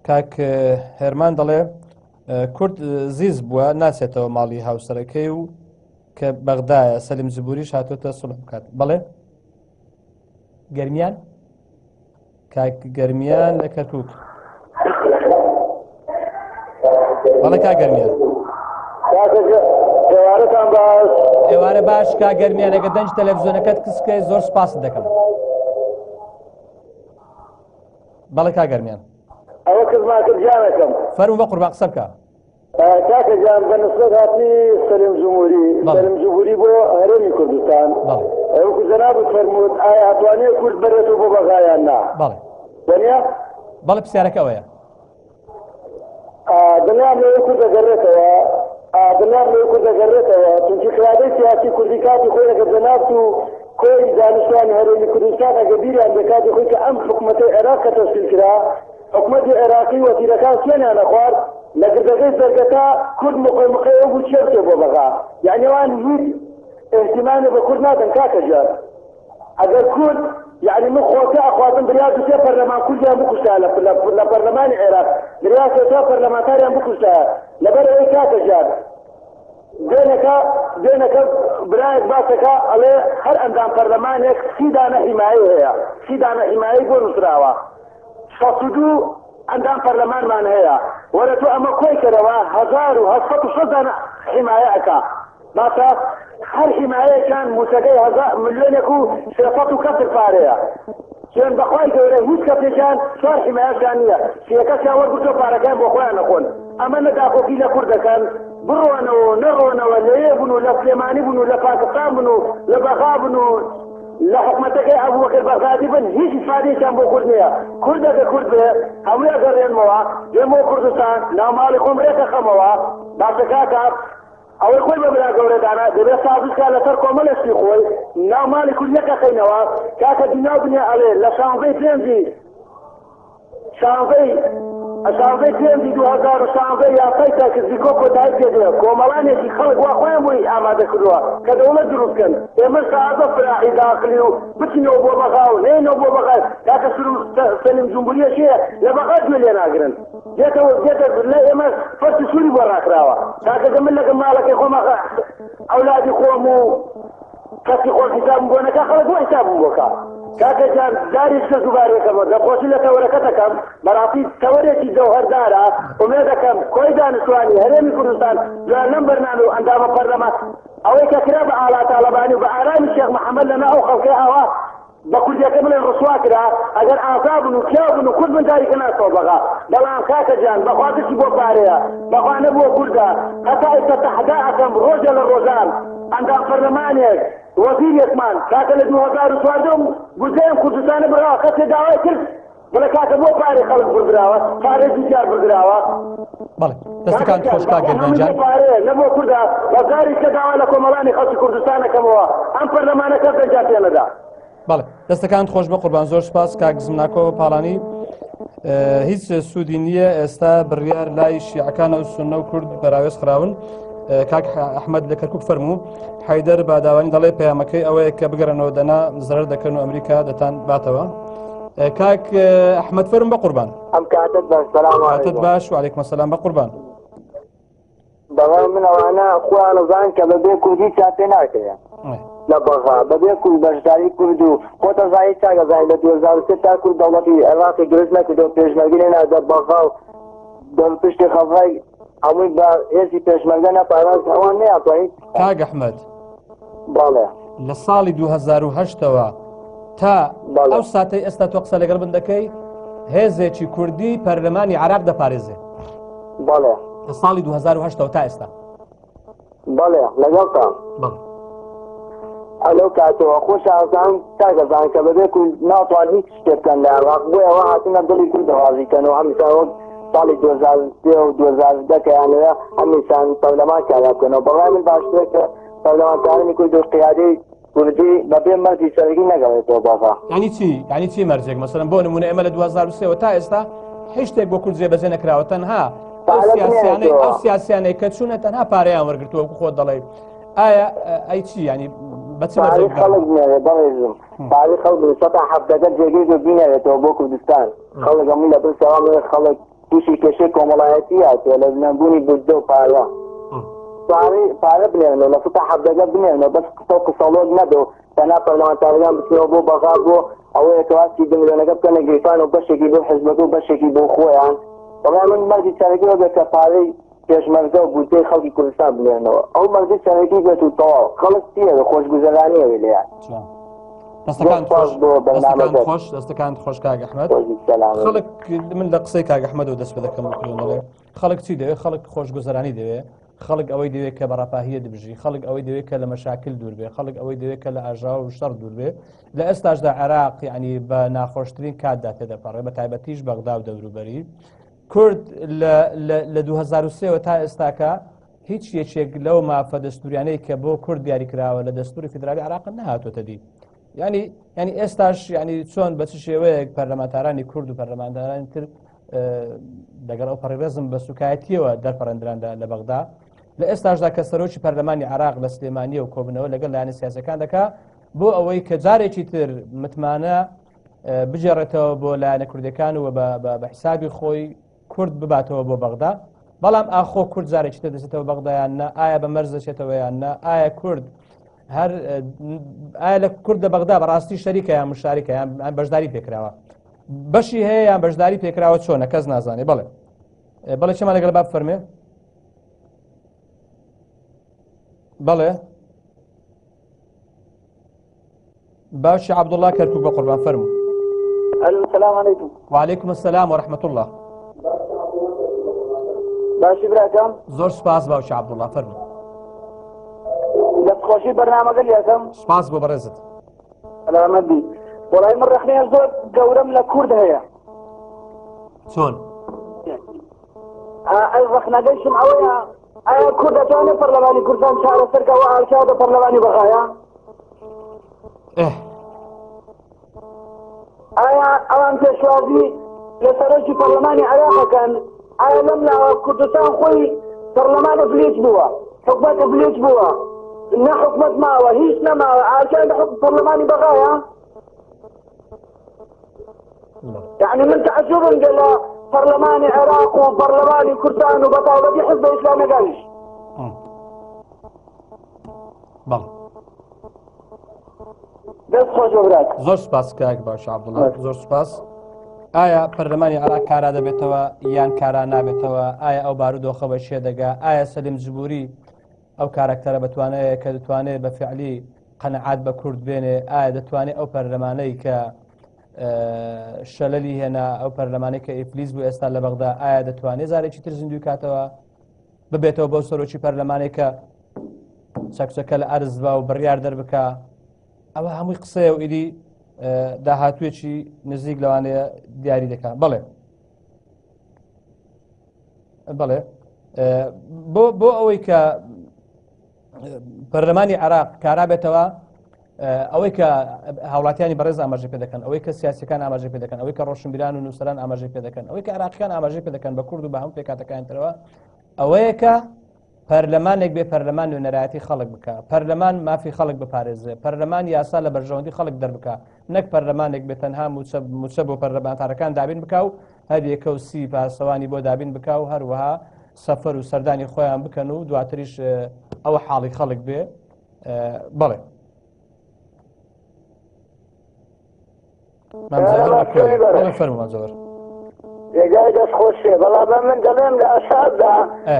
Speaker 1: کاک هێرمان دەڵێ کورد زیز بووە ناچێتەوە ماڵی هاوسەرەکەی و کە بەغدایە سەلیم زبوریش هاتوۆتە سوڵح بکات. بەڵێ گەرمیان کاک گەرمیان لە کەرکووک بەڵێ کا گەرمیان ئێوارە باش کا گەرمیانەکە دەنج تەلەڤیزۆنەکەت کسکەی زۆر سپاست دەکەم. بەڵێ کا گەرمیان
Speaker 2: ئەوە کزماکردیانەکەم
Speaker 1: فەرموو بە قوربان قسە بکە.
Speaker 3: کاکە جان بەنسبەت هاتنی سەلیم جمهوری بۆ هەرێمی کوردستان ئەوکو جەناب فەرموود ئایا ئەتوانێت کورد بەرێتەوە بۆ بەغایان نا دەنیا
Speaker 1: بەڵێ پرسیارەکە ئەوەیە
Speaker 3: دڵیان لەوەی کورد دەگەڕێتەوە چونکی خرابەی سیاسی کوردی کاتی خۆی لەگە جەنابت و کۆی دانیشتوانی هەرێمی کوردستان ئەگە بیریان بکاتی خۆی کە ئەم حکومەتەی عێراق کە تەشکیل کرا حکومەتی عێراقی وەزیرەکان سوێنیانە خوارد لە گردەکەی زەرگەتا کورد مقۆی ئەو بوو چێ بۆ بەغا یعنی ئەوان هیچ احتیمانی بە کورد نادەن کاکە جان ئەگەر کورد يعني من خوتي اخواتم برياض سي برلمان كل جا بكشتا لا برلمان العراق برياض سي برلمانتاريا بكشتا لبر اي كاكا جاد دينك برايد باسكا على هر اندام برلمانك سيدانا حمايه هي سيدانا حمايه بو نصراوا شاطدو اندام برلمان مان هي ولا تو اما كوي كروا هزار وهصفت صدنا حمايهك ماتا هر حماية كان متقي هذا مليون يكون صفاته كثر فارية كان بقواي جوري هيك كثر كان صار حماية ثانية شيكا شاور قلتو فاركان بأخوانا نقول أما نداقو فينا كرد كان برونا ونرونا ولا بنو لا سليماني بنو لا باكستان بنو لا بغا بنو لا حكمتك أبو بكر بغدادي بن هيك فارية كان بكردنيا كرد أولياء قرين موا جمو كردستان لا مالكم ريكا خموا باسكاكا او خوي بلا غوره دانا دبه صاحب كاله تر کومل شي خوي نا مالك لك خينوا كاك دنيا بني عليه لا شانفي تنزي شانفي تنزي 2000 شانفي يا فايتا كزيكو داي كده کوملانه شي خلق واخوي مو اماده كدوا كدوله دروس كان امر ساعه فراحي داخلي بتنو بو بغاو نينو بو بغاو كاك سلم جمهوريه شي لا بغاو لنا غرن جيت لا اما فرت سوري براك راوا كاك جمل لك مالك يقوم اولادي قوموا كاتي قول حساب بونا كاخلق هو حساب بوكا كاكا جان داري سزباري كما دقوشي لك وركتكم مراتي توريتي جوهر دارا وميدكم كويدان سواني هرمي كردستان جوان نمبر نانو اندام برلمان اويكا كراب على طالباني وبعرام الشيخ محمد لنا او خلقي اوا بقول يا كمل الرسوا كده اگر اعصاب وكياب وكل من ذلك الناس وبغى بلان كاكا جان بخاطر بو باريا بخانه بو كردا حتى تتحداكم رجل الرجال عندك برلمانك وزير يسمان كاكا لدو هزار سواردهم بزيم كردستان برا خطي دعوة كل ولا كاكا مو باري خلق بردراوة فاري جيجار بردراوة
Speaker 1: بله دستكان خوش كاكا جان
Speaker 3: نمو كردا وزاري كدعوة لكم ملاني خطي كردستان كموا ام برلمانك كردن جاتي لدا
Speaker 1: بله دەستەکان خۆش بە قوربان زۆر سپاس کاک زمناکۆ پاڵانی هیچ سوودی نییە ئێستا بڕیار لای شیعەکانە و سوننە و کورد بەراوێز خراون کاک ئەحمەد لە کەرکوک فەرموو حەیدەر بە داوانی دەڵێ پەیامەکەی ئەوەیە کە بگەڕێنەوە دەنا زەرەر دەکەن و ئەمریکا دەتان باتەوە کاک ئەحمەد فەرم بە قوربان
Speaker 3: ئەم کاتت باش
Speaker 1: کاتت باش و عەلەیکم سەلام بە قوربان
Speaker 3: بەڵام من ئەوانە خۆیان نەزان کە بەبێ کوردی چاپێ ناکەیە لە بەغا بەبێ کورد بەشداری کورد و خۆتە زایی چاگەزای لە 2003 تا کورد دەوڵەتی عێراقی دروست نەکردەوە پێشمەرگی نادە بەغا و دەمپشتی خەڤای هەمووی بە هێزی پێشمەرگە نەپاراز ئەوان نەیانتوانین
Speaker 1: کاک ئەحمەد
Speaker 3: بەڵێ
Speaker 1: لە ساڵی 2008ەوە تا ئەو ساتەی ئێستا تۆ قسە لەگەڵ من دەکەی هێزێکی کوردی پەرلەمانی عێراق دەپارێزێ
Speaker 3: بەڵێ
Speaker 1: لە ساڵی 2008ەوە تا ئێستا
Speaker 3: بەڵێ لەگەڵتان ئەلەو کاتەوە خۆش ئازان چاگەزان کە بەبێ کورد ناتوان هیچ شتێ بکەن لە عێراق بۆی ئەوە هاتنە دڵی کورد دەوازیکەنەوە هەمیشان وەک ساڵی 2010 و 2010 کە یانەیە هەمیشان پەرلەمان کارا بکەنەوە بەڵای من باشترە کە پەرلەمانتارانی کورد و قیادەی کوردی بەبێ مەرجی سەرەکی نەگەڕێتەوە بەغا
Speaker 1: یعنی چی مەرجێک مەسەڵەن بۆ نمونە ئێمە لە 2023 تا ئێستا هیچ شتێک بۆ کورد جێبەجێ نەکراوە تەنها ئەو سیاسیانەی کە چوونە تەنها پارەیان وەرگرتووە وەکو خۆت دەڵێ ئایا ئەی چی ینی بەچی
Speaker 3: خەڵک بنێرێ بەڕێزم پارەی خەڵک سەتا حەفتەکە جێگەی بینێرێتەوە بۆ کوردستان خەڵک هەمووی لە بەر سەوا خەڵک تووشی کێشەی کۆمەڵایەتی هاتووە لە بنەبوونی بودجە و پارە بنێرنەوە لە سەتا حەفتەکە بنێرنەوە بەس قسە و قسەڵۆک نەدەوە تەنها پەرلەمانتاریان بچنەوە بۆ بەغا بۆ ئەوەیە کەواسی دملۆنەکە بکەنە گریفان و بەشێکی بۆ حیزبەکە و بەشێکی بۆ خۆیان بەڵام من مەرجی سەرەکیەوە بێت کە پارەی پێشمەرگە و بودجەی خەڵکی کوردستان بنێرنەوە ئەو مەرجی سەرەکی بێت و تەواو خەڵک چییە خۆشگوزەرانیەوەی لێیان
Speaker 1: دەستەکان خۆش دەستەکان خۆش کاک ئەحمەد خەڵک من لە قسەی کاک ئەحمەد و دەست بە دەکەم وکلۆنەڵێ خەڵک چی دەوێت خەڵک خۆشگوزەرانی دەوێت خەڵک ئەوەی دەوێت کە بەڕاپاهیە دبژی خەڵک ئەوەی دەوێت کە لە مەشاکل دوور بێ خەڵک ئەوەی دەوێت کە لە ئاژاو و شەڕ دوور بێ لە ئێستاشدا عێراق ینی بە ناخۆشترین کاتدا تێدەپەڕێ بە تایبەتیش بەغدا و دەوروبەری کورد لە 2023 تا ئێستاکە هیچ یەکێک لەو مافە دەستوریانەی کە بۆ کورد دیاریکراوە لە دەستوری فیدرالی عێراق نەهاتۆتە دی ینی ئێستاش ینی چۆن بە چ شێوەیەک پەرلەمانتارانی کورد و پەرلەمانتارانی تر لەگەڵ ئەو پەڕێڕێزم بە سوکایەتیەوە دەرپەڕێنراندا لە بەغدا لە ئێستاشدا کە سەرۆکی پەرلەمانی عێراق لە سلێمانیە و کۆبنەوە لەگەڵ لایەنە سیاسەکان دەکا بۆ ئەوەی کە جارێکی تر متمانە بجێڕێتەوە بۆ لایەنە کوردەکان و بە حسابی خۆی کورد بباتەوە بۆ بەغدا بەڵام ئاخۆ کورد جارێکی تر دەچێتەوە بەغدایان نە ئایا بە مەرز دەچێتەوە یان نە ئایا کورد هەر ئایا لە کورد لە بەغدا بەڕاستی شەریکە یان مشارکە یان بەشداری پێکراوە بەشی هەیە یان بەشداری پێکراوە چۆنە کەس نازانێ بەڵێ چێمان لەگەڵ باب فەرمێ بەڵێ باشی عەبدوڵڵا کەرکووک بە قوربان فەرموو
Speaker 3: السلام علیکم
Speaker 1: وعلیکم السلام ورحمة الله
Speaker 3: باشی براکەم
Speaker 1: زۆر سپاس باوکی عەبدوڵڵا فەرموو
Speaker 3: لە خۆشی بەرنامەکە لیاکەم
Speaker 1: سپاس بۆ بەڕێزت
Speaker 3: سەلامەتی وەڵای من ڕخنەیە زۆر گەورەم لە کورد هەیە
Speaker 1: چۆن
Speaker 3: ڕخنەکەیشم ئەوەیە ئایا کورد دەتوانێت پەرلەمانی کوردستان چارەسەرکەوە ئاڵچاوە پەرلەمانی بەغایە ئایا ئەوان پێشوازی لە سەرۆکی پەرلەمانی عێراقەکەن ئایا لەم لاوە کوردستان خۆی پەرلەمانە بلیچ بووە حکومەتە بلیچ بووە نە حکومەت ماوە هیچ نەماوە ئاچان لە پەرلەمانی بەغایە يعني من تعجبن قال برلمان العراق وبرلمان كردستان وبطاولة حزب الإسلام قالش
Speaker 1: بەڵێ
Speaker 3: بس خوش وبراك
Speaker 1: زۆر سپاس کاک باش عەبدوڵڵا زۆر سپاس ئایا پەرلەمانی عێراق کارا دەبێتەوە یان کارا نابێتەوە ئایا ئەو بارودۆخە بە شێ دەگا ئایا سەلیم جبوری ئەو کارکتەرە بتوانێت کە دەتوانێت بە فعلی قەنەعات بە کورد بێنێ ئایا دەتوانێت ئەو پەرلەمانەی کە شەلەلی هێنا ئەو پەرلەمانەی کە ئیفلیس بوو ئێستا لە بەغدا ئایا دەتوانێت زارێکی تر زیندوی کاتەوە ببێتەوە بۆ سەرۆکی پەرلەمانێک کە چەکچەکە لە ئەرز بە و بڕیار دەربکە ئەوە هەمووی قسەیە و ئیدی داهاتوێکی نزیک لەوانەیە دیاری دەکات بەڵێ بۆ ئەوەی کە پەرلەمانی عێراق کارا بێتەوە ئەوەی کە هاوڵاتیانی بەڕێز ئاماژەی پێ دەکەن ئەوەی کە سیاسەکان ئاماژەی پێ دەکەن ئەوەی کە ڕۆشنبیران و نووسەران ئاماژەی پێ دەکەن ئەوەی کە عێراقیان ئاماژەی پێ دەکەن بە کورد و بە هەموو پێکاتەکانترەوە ئەوەیە کە پەرلەمانێک بێ پەرلەمان نوێنەرایەتی خەڵک بکە پەرلەمان مافی خەڵک بپارێزێ پەرلەمان یاسا لە بەرژەوەندی خەڵک دەربکە نەک پەرلەمانێک بێت تەنها موچە بۆ پەرلەمانتارەکان دابین بکە و هەر یەکە و سی پاسەوانی بۆ دابین بکە و هەروەها سەفەر و سەردانی خۆیان بکەن و دواتریش ئەوە حاڵی خەڵک بێ بەڵێ فەرموو زۆر
Speaker 3: يجاي دەست خۆشێ بەڵام من دەڵێم لە ئەشاردا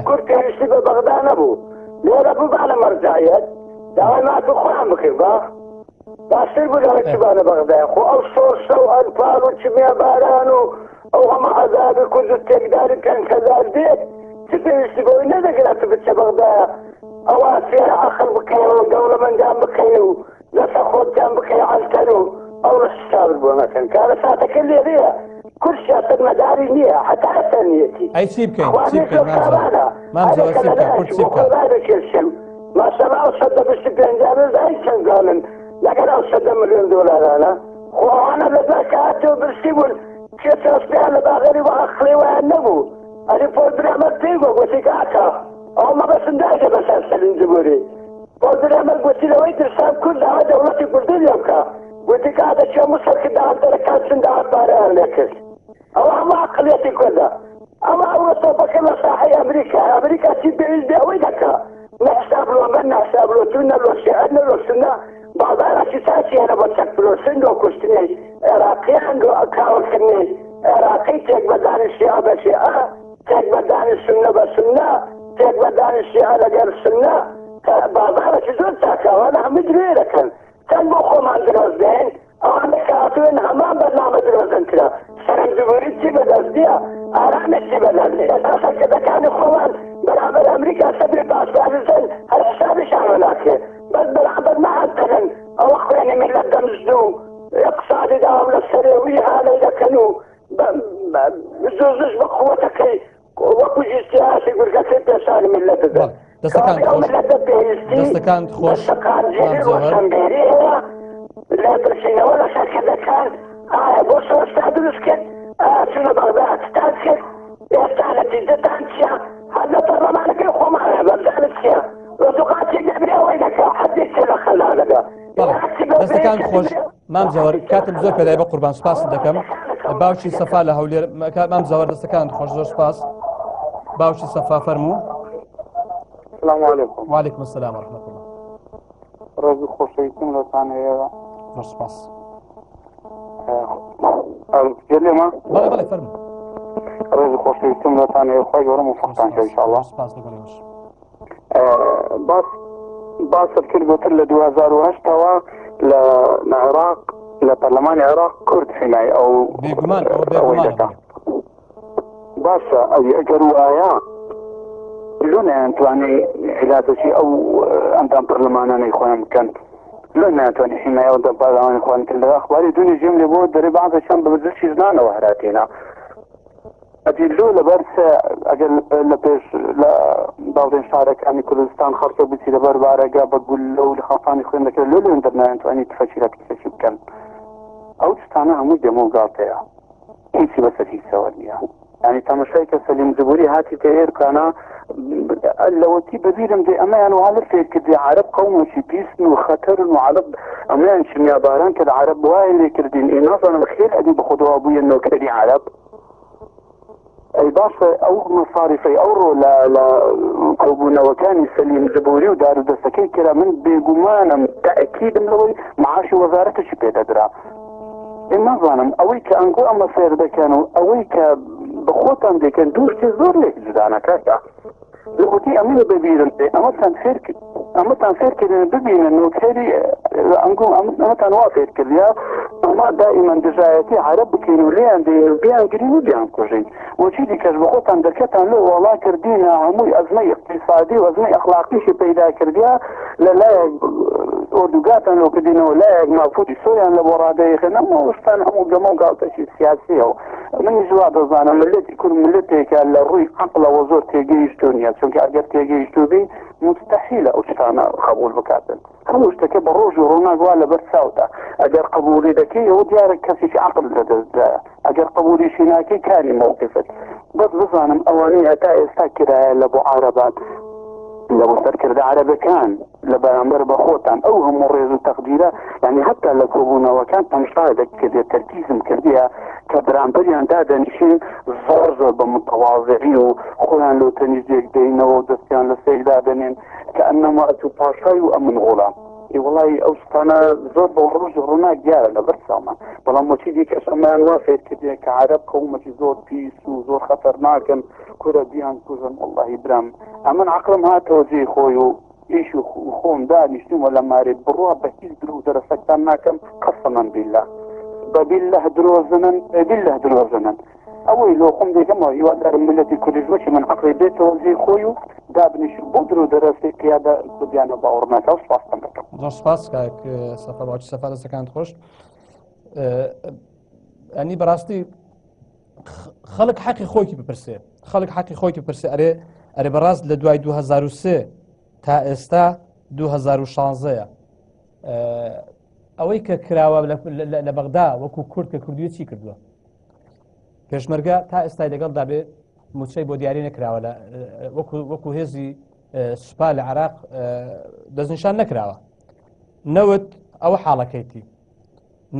Speaker 3: کورد پێویستی بە بەغدا نەبوو لێرە بوو بە لە مەرجایەت داوای ماتو خۆیان بکەین باشتر بوو لەوەی چبانە بەغدایە خۆ ئەو شۆرشە و ئەلپال و چمیا باران و ئەو هەمە عەزابی کورد و تێکداری کەن کەزار دێت چ پێویستی بۆی نەدەگرێت بچە بەغدایە ئەوە فێرە عەقڵ بکەیەوە دەوڵەمەندان بکەین و لەسەر خۆتیان بکەی عەلکەن و ئەو ڕەش سابت بۆ مەکەن کارە ساتەکە لێرەیە كل سياسة مداري نية حتى حسن نيتي
Speaker 1: أي سيبكين مامزة سيبكا كل سيبكا
Speaker 3: ما سمع أصدى بالسبين جابز أي كان قالن لكن أصدى $1,000,000 أنا وأنا بذكاته بالسيبول كيف أصبح لباغري وأخلي وأنبو أنا فول برعمل تيغو وثيقاكا أو ما بس انداجة بس أرسل جبوري فول برعمل وثيقا ويدرسان كلها دولتي قردين يوكا وثيقاكا شو مصر كده عندنا كان سندعات بارها لكس أما عقليتي كلها أما أول صوبك صاحي أمريكا تبعي داويدك نحسب له من نحسب له تنا له شعرنا له سنة بعض الأساسي أنا بتشكل له سنة وكشتني عراقيان له أكاول كني عراقي تك بدان الشيعة بشيعة تك بدان السنة بسنة تك بدان الشيعة غير السنة بعض الأساسي زود تاكا وأنا مدري لكن چەند بۆ خۆمان درۆزدێن ئەوانە کاتوێن هەمان بەرنامە درۆزنکرا سەرنجبوری چی بەدەستیە ئارامێکی بەدەستیە ئێستا سەرکردەکانی خۆمان بەرامبەر ئەمریکا سەبری پاسدارزن هەر حسابیشان وەلاکێ بەس بەرامبەر نەهاتەکەن ئەوە خوێنی میلەت دەمزد و اقتصادی داوام لە سەرێوی هانەی دەکەن و زۆزش بە قووەتەکەی وەکو جیستیاسی گورگەکەی پێشانی میلەت دەدەن
Speaker 1: دەستەکان خۆش
Speaker 3: ڕۆشنبیری هەیە لە برسینەوە لە سەرکردەکان ئایا بۆ سۆستا دروست کرد چونە بەغدا ستات کرد ئێستا نەتیجەتان چییە هەر لە پەرلەمانەکەی خۆمانە بەزانت چییە ڕۆژوقاتی دەبرێ ئەوەی دەکا حەدێک چێ لە خەلاگەدا
Speaker 1: دەستەکان خۆش مام زەوەر کاتم زۆر پێدای بە قوربان سوپاس دەکەم باوکی سەفا لە هەولێر مام زەوەر دەستەکان خۆش زۆر سپاس باوکی سەفا فەرموو
Speaker 3: السلام عليكم.
Speaker 1: وعليكم السلام ورحمة الله.
Speaker 3: ڕۆژی خۆشەویستم لەتان هەیە
Speaker 1: زۆر سپاس.
Speaker 3: گەلێمە؟
Speaker 1: بەڵێ بەڵێ فەرموو.
Speaker 3: ڕۆژی خۆشەویستم لەتان هەیە خۆی گەورە موفقتان کە ئینشاءالله.
Speaker 1: سپاس دەگەڵێمەش.
Speaker 3: باست کرد گوتر لە 2008ەوە لە عێراق لە پەرلەمانی عێراق کورد حمای ئەو
Speaker 1: بێگومان ئەوە بێگومانە.
Speaker 3: باشە ئەگەر وایە لۆ نەیانتوانێ عیلاتەکی ئەو ئەندام پەرلەمانانەی خۆیان بکەن لۆ ناتوانێ حمای ئەو پەرلەمانی خۆیان بکەن لە ئەخباری دوونی ژێم لێ بۆ دەرێ بەعضەشان بە بەرزشی ژنانەوە هەراتێنە ئەدی لۆ لەبەر ئەگەر لە پێش لە باڵێن شارەکانی کوردستان خەڵکە بچی لەبەر بارەگا بە گول لەو لە خەڵکانی خوێن دەکرێت لۆ لێن دەرنایانتوانی تفەچیرەکەشی بکەن ئەو شتانە هەموو دێمۆگاتەیە هیچی بەسەر هیچەوە نییە يعني تماشای که سلیم زبوری هاتی تهیر کانا لوتی ببیرم دی اما انو حالت که دی عرب قومشی پیسن و خطرن و عرب اما شمیا باران که عرب وایل کردین این اصلا خیل ادی بخدو ابوی نوکری عرب ای باش او مصارفی او رو لا قوبونا وكان سليم زبوري ودار دستكي كرا من بيقومانم تأكيد لوي معاش وزارتش بيدرا إما ظنم أويك أنقو أما سير دكانو أويك بخوتان دكان دوشتي زور لك جدانا كاكا لغتي أمين ببيرن أما تنفير كده ببين أنه كيري أنقو أما تنوافير كده أما دائما دجايتي عرب كينو ليان دي بيان قرينو بيان كوجين وشيدي كاش بخوتان دكتان له والله كردينا عموي أزمي اقتصادي وأزمي أخلاقي شي بيدا كرديا لا أردوغاتان لو كدينو لا مفروض سوريا لبورادة يخنا ما وشتان همو جمو قالت شيء سياسي من جواد الظاهر ملتي كل ملتي كان الروي عقل وزور تيجيش دنيا چونك اگر تيجيش دوبي مستحيل اوشتانا قبول بكاتن هم اشتكي بروج ورونا قوالا برساوتا اگر قبولي دكي هو ديارك كسيش عقل لدى اگر قبولي شناكي كان موقفت بس بظانم اواني اتا استاكرا لبو عربات لو تذكر عربي كان لبامر بخوتان او هم الرئيس التقديره يعني حتى لكوبونا وكان تنشاهدك كده تركيز مكرديها كبرامبريان دادا نشين زور بمتواضعين وخلان لو تنجيك دينا ودستيان لسيك دادنين كأنما اتو باشاي وامن غلام اي والله اوستانا زور بوروج هناك جارة لبرساما والله موشي ديك اشامان وافيت كده كعرب قومتي زور بيس وزور خطرناكم كورا بيان كوزن والله برام امن عقلم ها توجيه خويو ايشو خوم دانشتم ولا مارد بروها بكيل درو درسكتان ناكم قسما بالله بالله دروزنن اوي لو قم دي كما يوادر ملتي كل ماشي من عقل بيت توجيه خويو دابنش بودرو درسي قياده بديانا باورنا كاوس فاستم
Speaker 1: زۆر سپاس کاک سەفەر باوکی سەفەر دەستەکانت خۆش ئەنی بەڕاستی خەڵک حەقی خۆیکی بپرسێ خەڵک حەقی خۆیکی بپرسێ ئەرێ بەڕاست لە دوای 2023 تا ئێستا 2016ەیە ئەوەی کە کراوە لە بەغدا وەکو کورد کە کوردیە چی کردووە پێشمەرگە تا ئێستای لەگەڵدا بێ موچەی بۆ دیاری نەکراوە وەکو هێزی سوپا لە عێراق دەستنیشان نەکراوە نەوت ئەوە حاڵەکەیتی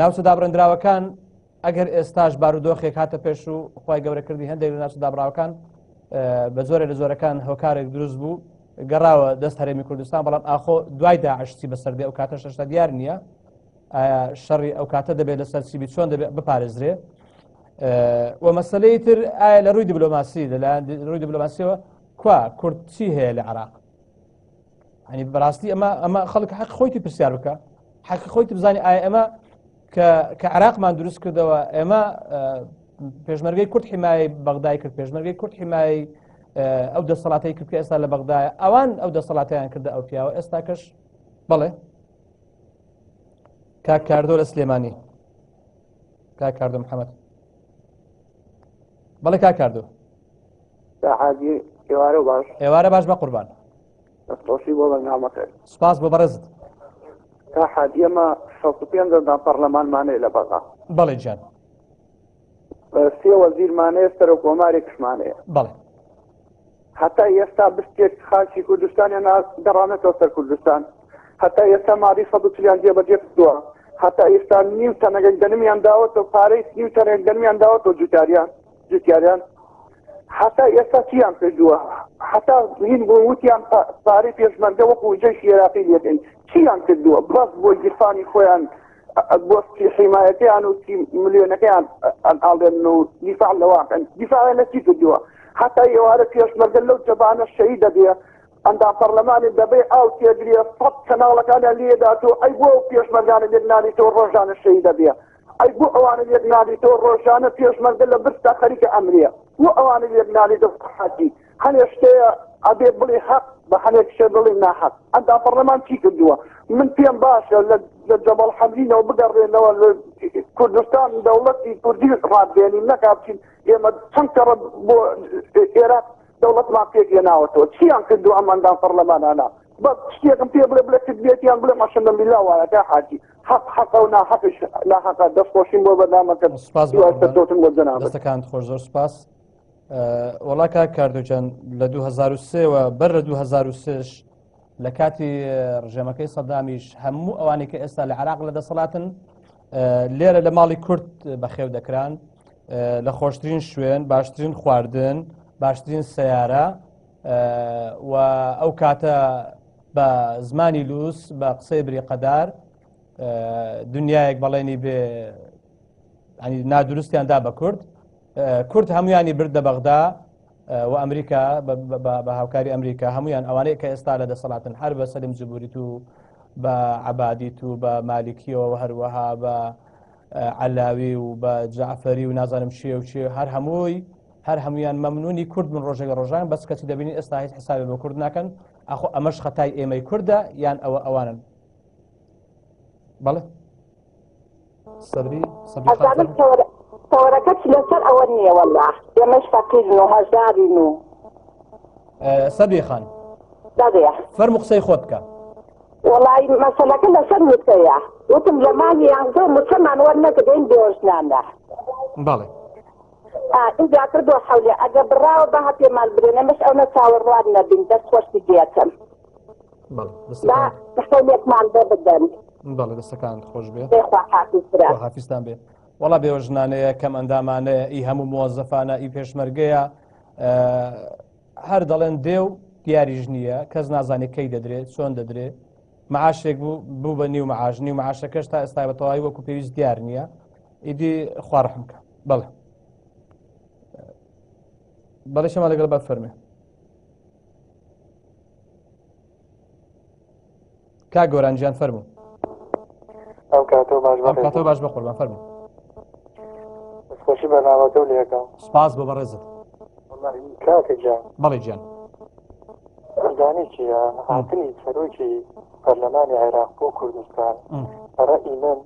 Speaker 1: ناوچە دابڕێنراوەکان ئەگەر ئێستاش بارودۆخێک هاتە پێش و خی گەورە کردی هەندێک لە ناوچە دابراوەکان بە زۆرە لە زۆرەکان هۆکارێک دروست بوو گەڕاوە دەست هەرێمی کوردستان بەڵام ئاخۆ دوای داعشتی بەسەردێ ئەو کاتە شەشتا دیار نییە شەڕی ئەو کاتە دەبێت لەسەر سیبی چۆن دەبێت بپارێزرێ و مەسلەی تر ئایا لە ڕووی دیبلۆماسی لەلایەن ڕووی دیبلۆماسیەوە کوا کورد چی هەیە لە عێراق ینی بەڕاستی ئەمە خەڵک حەق خۆیتی پرسیار بکە حەقی خۆیت بزانانی ئایا ئێمە کە عراقمان دروست کردەوە ئێمە پێشمەرگەی کورد حیمای بەغدای کرد پێشمەرگەی کورد حیمای ئەو دەسەڵاتی کرد کە ئێستا لە بەغدایە ئەوان ئەو دەسەڵاتیان کردە ئەو پیاوە ئێستا کەش بەڵێ کاک کاردۆ لە سلێمانی کاک کاردۆ محەممەد بەڵێ کاک کاردۆ
Speaker 3: حاجی ئێوارە باش
Speaker 1: ئێوارە باش بە قوربان
Speaker 3: دەستخۆشی بۆ بەرنامەکە
Speaker 1: سپاس بۆ بەڕێزت
Speaker 3: تا حاجی ئەمە 65 پەرلەمانمانەیە لە بەغا
Speaker 1: بەڵێ گیان
Speaker 3: 3 وەزیرمانەیە سەرۆک کۆمارێکشمانەیە
Speaker 1: بەڵێ
Speaker 3: حتا ئێستا بستێک خاچی کوردستانیان دەڕانێتەوە سەر کوردستان حتا ئێستا ماری 140 جێبەجێ کردووە حتا ئێستا نیو تەنەگەک دەنمیان داوەتەوە پارەی نیو تەنەگەک دەنمیان داوەتەوە جوتیاریان حتا ئێستا چیان کردووە حتا هین بۆ وتیان پارەی پێشمەرگە وەکو جەیشی عێراقی لێکەین چیان کردووە بەس بۆ گیرفانی خۆیان بۆستی حیمایەتیان و ملیۆنەکەیان ئاڵێن و دیفاع لەواکەن دیفاعیان لە چی کردووە حتا ئێوارە پێشمەرگە لەو جەبانە شەهید دەبێ ئەندام پەرلەمانی دەبێ ئاو تێگرێ فەت کەناڵەکانیان لێداتەوە ئەی بۆ پێشمەرگانە لێک نانیتەوە ڕۆژانە شەهید دەبێ ئەی بۆ ئەوانە لێک نانیتەوە ڕۆژانە پێشمەرگە لە برستا خەریکە ئەمریە بۆ ئەوانە لێک نانیتەوە حاجی هەنێ شتەیە ئەبێ بڵێ حەق بە هەنێک شێ بڵێ ناحەق ئەندام پەرلەمان چی کردووە من پێم باشە لە جەبەڵ حەملینەوە بگەڕێنەوە لە کوردستان دەوڵەتی کوردی ڕادبێنین نەکابچین ئێمە چەند کەڕە بۆ عێراق دەوڵەتمان پێک هێناوەتەوە چیان کردو ئەمەندان پەرلەمانانە بەس شتێکم پێ بڵێ بڵێ کردبێتیان بڵێ مەشەندە میلا وایە تا حاجی حەق حەقە و ناحەقش ناحەقە دەستخۆشین بۆ بەرنامەکە دۆتن بۆ جەنابەت
Speaker 1: دەستەکانت خۆش زۆر سپاس وەڵا کاک کاردۆجان لە 2003 و بەر لە 2003 لە کاتی ڕژێمەکەی سەدامیش هەموو ئەوانەی کە ئێستا لە عێراق لە دەسەڵاتن لێرە لە ماڵی کورد بەخێو دەکران لە خۆشترین شوێن باشترین خواردن باشترین سەیارە و ئەو کاتە بە زمانی لووس بە قسەی بریقەدار دنیایەک بەڵێنی بێ نادروستیاندا بە کورد هەمویانی بردە بەغدا و ئەمریکا بە هاوکاری ئەمریکا هەمویان ئەوانەیە کە ئێستا لە دەسەڵاتن هەر بە سەلیم جبوریت و بە عەبادیت و بە مالیکیەوە هەروەها بە عەلاوی و بە جعفەری و نازانم چیە و چیە هەر هەمویان مەمنونی کورد من ڕۆژێک ڕۆژان بەس کەچی دەبینی ئێستا هیچ حسابی بۆ کورد ناکەن ئەخۆ ئەمەش خەتای ئێمەی کووردە یان ئەوانن بەڵێ سەبری
Speaker 5: تەوەرەکەت لەسەر ئەوە نییە وەڵا ئێمەش فەقیرن و هەژارین و
Speaker 1: سەبری خان فەرموو قسەی خۆت بکە
Speaker 5: وەڵای مەسەلەکە لەسەر وتەیە وتم لە ماڵی یانزە موچەمان وەرنەکردین دۆژنانە
Speaker 1: بەڵێ
Speaker 5: اینجا کردو حەولێ ئەگە بڕاوە بە هەپێمان برێنە مەش ئەوە چاوەڕوان نەبین دەست خۆشی دێتم حەولێکمان بۆ بدەن
Speaker 1: بەڵێ دەستەکانت خۆش بێت
Speaker 5: حافیزتان
Speaker 1: بێت وەڵا بێوەژنانەیە کەم ئەندامانەیە ئی هەموو مۆزەفانە ئی پێشمەرگەیە هەر دەڵێن دێ و دیاریژ نییە کەس نازانێت کەی دەدرێت چۆن دەدرێت معاشێک بوو بە نیو معاژنی و معاشەکەش تا ئێستا بە تەواوی وەکو پێویست دیار نییە ئیدی خوارحمکە بەڵێ شەما لەگەڵ بە فەرمێ کا گۆرانجیان فەرموو
Speaker 3: ئەو کاتۆ
Speaker 1: باش بە قوربان فەرموو
Speaker 3: خۆشی بەرنامەکە و لێەکەم
Speaker 1: سپاس بۆ بەڕێزت
Speaker 3: کاکە گیان
Speaker 1: بەڵێ گیان
Speaker 3: ئەردانی چیە هاتنی سەرۆکی پەرلەمانی عێراق بۆ کوردستان ڕەئی من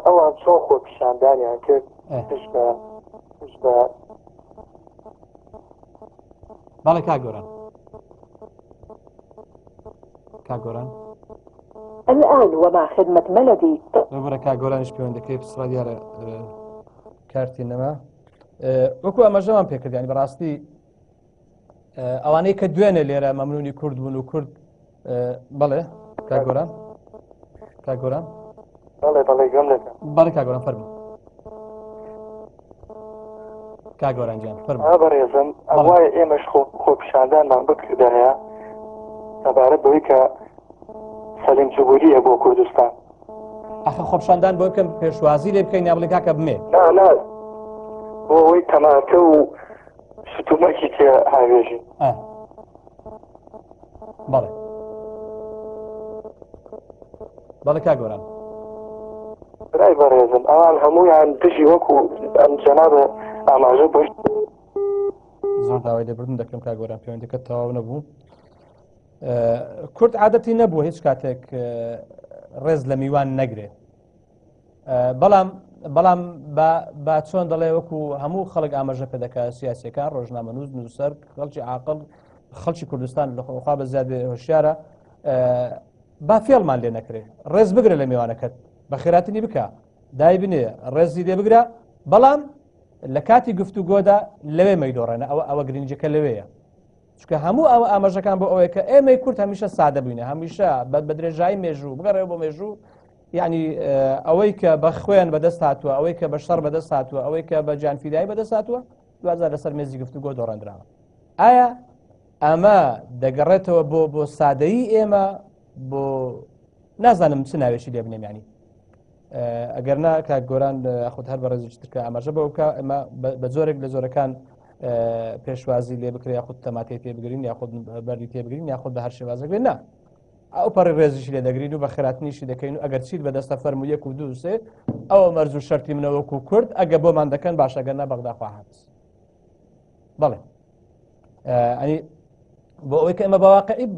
Speaker 3: ئەوان چۆن خۆ پیشاندانیان کرد بە
Speaker 1: بەڵێ کاگۆران
Speaker 5: الآن وما خدمة ملدي
Speaker 1: دوباره کاگۆرانش پەیوەندەکەی پسڕا دیارە کارتی نەما وەکو ئەمەژەمان پێکرد ینی بەڕاستی ئەوانەی کە دوێنێ لێرە مەمنونی کورد بوون و کورد بەڵێ کاگۆران بەڵێ کاگۆران فەرموو کاگۆران گیان فەرموو
Speaker 3: بەڕێزم ئەوایە ئێمەش خۆ پیشاندانمان بکردایە لەبارەت بەوەی کە سەلیم جبوریە بۆ کوردستان
Speaker 1: ئەخە خۆپشاندان بۆ بکەم پێشوازی لێ بکەین یا بڵێ کاکە بمێ
Speaker 3: بۆ ئەوەی تەماتە و ستومەکی تێ هاوێژی
Speaker 1: بەڵێ بەڵێ کا گۆران
Speaker 3: برای بەڕێزم ئەوان هەموویان دژی وەکو ئەم جەنابە ئاماژە بۆ
Speaker 1: زۆر داوای لێبردن دەکەم کا گۆران پەیوەندەکە تەواو نەبوو. کورد عادەتی نەبوو هیچ کاتێک ڕێز لە میوان نەگرێ، بەڵام با چۆن دەڵێ وەکو هەموو خەڵک ئاماژە پێ دەکات سیاسیەکان ڕۆژنامەنووس نووسەر خەڵکی عاقڵ خەڵکی کوردستان لەخوا بە زیاد هۆشیارە با فێڵمان لێ نەکرێ ڕێز بگرە لە میوانەکەت بە خێراتنی بکە دای بنێ ڕێزی لێ بگرە بەڵام لە کاتی گفتوگۆدا لەوێ مەیدۆڕێنە ئەوە گرنگجەکە لەوەیە چکە هەموو ئەوە ئاماژەکان بۆ ئەوەیە کە ئێمەی کورد هەمیشە سادە بووینە هەمیشە بە درێژایی مێژوو بگەڕێ بۆ مێژوو یعنی ئەوەی کە بە خوێن بەدەست هاتووە ئەوەی کە بە شەڕ بەدەست هاتووە ئەوەی کە بە جانفیدایی بەدەست هاتووە دوازار لەسەر مێزی گفتوگۆ دۆڕاندراوە. ئایا ئەمە دەگەڕێتەوە بۆ سادەیی ئێمە بۆ نازانم چ ناوێشی لێ بنێم ینی ئەگەرنا کاک گۆران خودت هەر بە ڕێزیترکە ئاماژە بەوکە ئەمە بە زۆرێک لە زۆرەکان پێشوازی لێ بکرێ یاخود تەماتەی پێبگرین یاخود بەری تێبگرین یاخود بە هەر شێوازەکرێن نا ئەو پەڕی ڕێزیشی لێ دەگرین و بە خێراتنیشی دەکەین و ئەگەر چیت بەدەستە فەرموو یەک و دوو سێ ئەوە مەرج و شەرتی منەوەکو کورد ئەگە بۆمان دەکەن باشەگەرنا بەغدا خواهات بەڵێ ئەنی بۆ ئەوەی کە ئەمە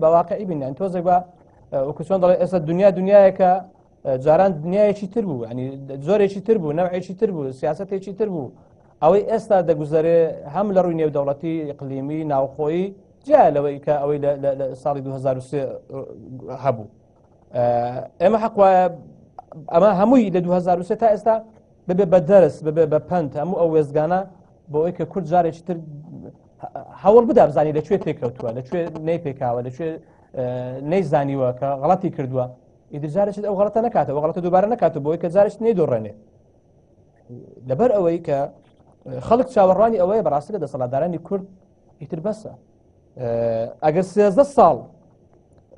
Speaker 1: بەواقعی بین ئەن تۆزێک بە وەکو چۆن دەڵێ ئێستا دنیایەکە جاران دنیایەکی تر بوو ینی زۆرێکی تر بوو نەوعێکی تر بوو سیاسەتێکی تر بوو ئەوەی ئێستا دەگوزارێ هەم لە ڕووی نێودەوڵەتی ئیقلیمی ناوخۆیی جا لەوەی کە ئەوەی لە ساڵی 2023 هەبوو ئێمە حەقوایە ئەمە هەمووی لە 2023 تا ئێستا ببێ بە دەرس ببێ بە پەند هەموو ئەو وێزگانە بۆ ئەوەی کە کورد جارێکی تر هەوڵ بدا بزانانی لەکوێ تێکەوتووە لەکوێ نەی پێکاوە لەکوێ نەیزانیوە کە غەڵەتی کردووە ئیتر جارێکیت ئەو غەڵەتە نکاتەوە غەڵەتە دووبارە نکاتەوە بۆ ئەوەی کە جارێک نەیدۆڕێنێ لەبەر ئەوەی کە خەڵک چاوەڕوانی ئەوەیە بەڕاستی لە دەسەڵاتدارانی کورد ئیتر بەسە ئەگەر 13 ساڵ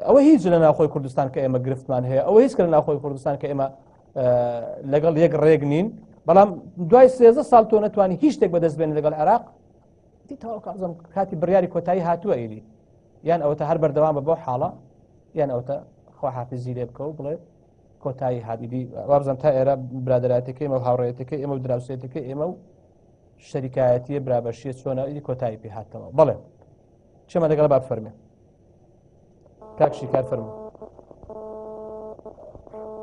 Speaker 1: ئەوە هیچ لە ناوخۆی کوردستان کە ئێمە گرفتمان هەیە ئەوە هیچ کە لە ناوخۆی کوردستان کە ئێمە لەگەڵ یەک ڕێک نین بەڵام دوای 13 ساڵ تۆ نەتوانی هیچ شتێک بەدەست بێنێ لەگەڵ عێراق دیتەوە کازم کاتی بڕیاری کۆتایی هاتووە ئیدی یان ئەوتە هەر بەردەوام بە بۆ حاڵە یان ئەوتە خواحافزی لێ بکە و بڵێ کۆتایی هادیدی وابزانم تا ئێرە برادەراتەکەی ئێمە و هاوڕێتەکەی ئێمە و دراوسێتەکەی ئێمە و شەریکایەتیە برابەرشیە چۆنە ئیدی کۆتایی پێ هاتەوە بەڵێ چێمە لەگەڵ با بفەرمێ کاکشی کار فەرموو.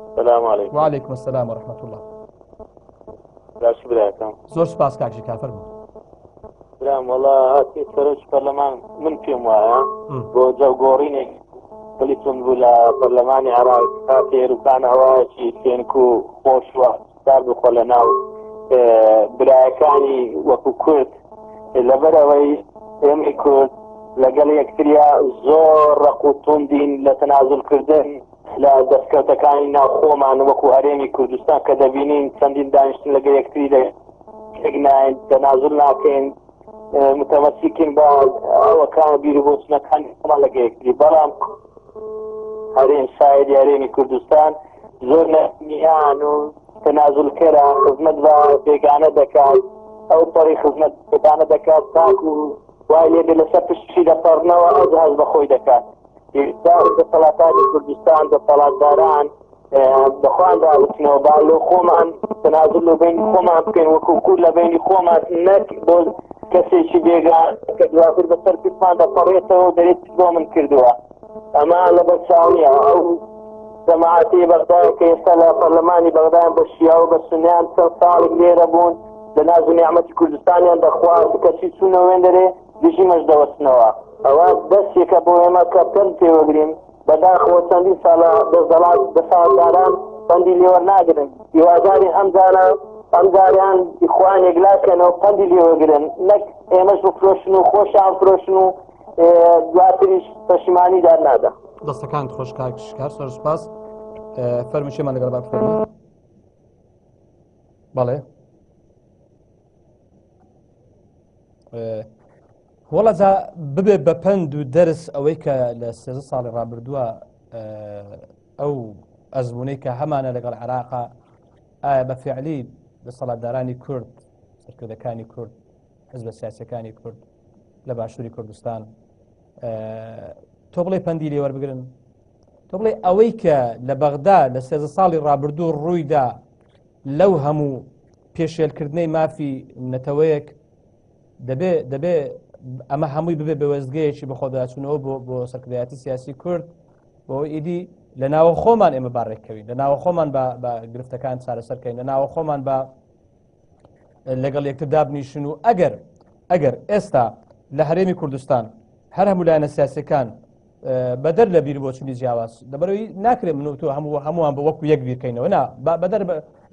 Speaker 3: السلام عليكم.
Speaker 1: وعليكم السلام ورحمة الله.
Speaker 3: باش براكم.
Speaker 1: زۆر سپاس کاکشی کار فەرموو.
Speaker 3: برام والله هاتي سەرۆکی پەرلەمان من پێم وایە بۆ جەوگۆڕینێک بلیتون بوو لە پەرلەمانی عێراق کاتی هێروکانە هەوایەکی سێنک و خۆشوە دار بخۆ لە ناو برایەکانی وەکو کورد لەبەرەوەی ئێمەی کورد لەگەڵ یەکتریا زۆر ڕەقوتوندین لە تەنازولکردن لە دەستکەوتەکانی ناوخۆمان وەکو هەرێمی کوردستان کە دەبینین چەندین دانیشتن لەگەڵ یەکتری لەگناین تەنازول ناکەین متەمەسیکین بە ئەوەکان بیربۆچنەکانی خۆمان لەگەڵ یەکتری بەڵام هەرێم شایەدی هەرێمی کوردستان زۆر نەمیان و تەنازولکەرە خزمەت بە بێگانە دەکات ئەو پەڕی خزمەت بێگانە دەکات تاکو وای لێ لەسەر پشتی دەپەڕنەوە ئەو جەهاز بەخۆی دەکات دەسەڵاتانی کوردستان دەسەڵاتداران بەخوان داوتنەوە با لۆ خۆمان تەنازول لە بینی خۆمان بکەین وەکو کورد لە بینی خۆمان نەک بۆ کەسێکی بێگان کە دواتر بەسەر پشتمان دەپەڕێتەوە دەرێت بۆ من کردووە ئەمە لە بەرچاونیە ئەو جەماعەتی بەغدای کە ئێستا لە پەرلەمانی بەغدایان بە شیعە و بە سونیان چەند ساڵێک لێرە بوون لە ناز و نیعمەتی کوردستانیان دەخواست کەچی چوونەوێن دەرێ دژیمەش دەوەستنەوە ئەوە دەستێکە بۆ ئێمە کە پند پێوەگرین بەداخەوە چەندین ساڵە دەسەڵاتداران پەندی لێوەرناگرن هیواداری ئەمجاریان ئیخوانێک لاکەنەوە پەندی لێوەگرن نەک ئێمەش بفرۆشن و خۆشیان فرۆشن و دواتریش پەشیمانی دار نادا.
Speaker 1: دەستەکانت خۆش کاکشکار زۆر سپاس فەرمووشێمان لەگەڵ با بفەرمێ. بەڵێ وەڵەجا ببێ بە پەند و دەرس ئەوەی کە لە 13 ساڵی ڕابردووە ئەو ئەزمونەی کە هەمانە لەگەڵ عێراقا ئایا بە فیعلی دەسەڵاتدارانی کورد سەرکردەکانی کورد حزبە سیاسیەکانی کورد لە باشووری کوردستان تۆ بڵێ پەندی لێوەربگرن تۆ بڵێ ئەوەی کە لە بەغدا لە 13 ساڵی ڕابردوو ڕوویدا لەو هەموو پێشێلکردنەی مافی نەتەوەیەک دەبێ ئەمە هەمووی ببێ بە وەزگەیەکی بەخۆداچوونەوە بۆ سەرکردایەتی سیاسی کورد بۆ ئیدی لە ناوە خۆمان ئێمە باڕێککەوین لە ناوە خۆمان بە گرفتەکان چارەسەرکەین لە ناوە خۆمان بە لەگەڵ یەکتر دابنیشن و ئەگەر ئێستا لە هەرێمی کوردستان هەر هەموو لایەنە سیاسەکان بەدەر لە بیر بۆچوونی جیاواز دەبەرەوەی ناکرێت من و تۆ هەمووان بە وەکو یەک بیرکەینەوە نا بەدەر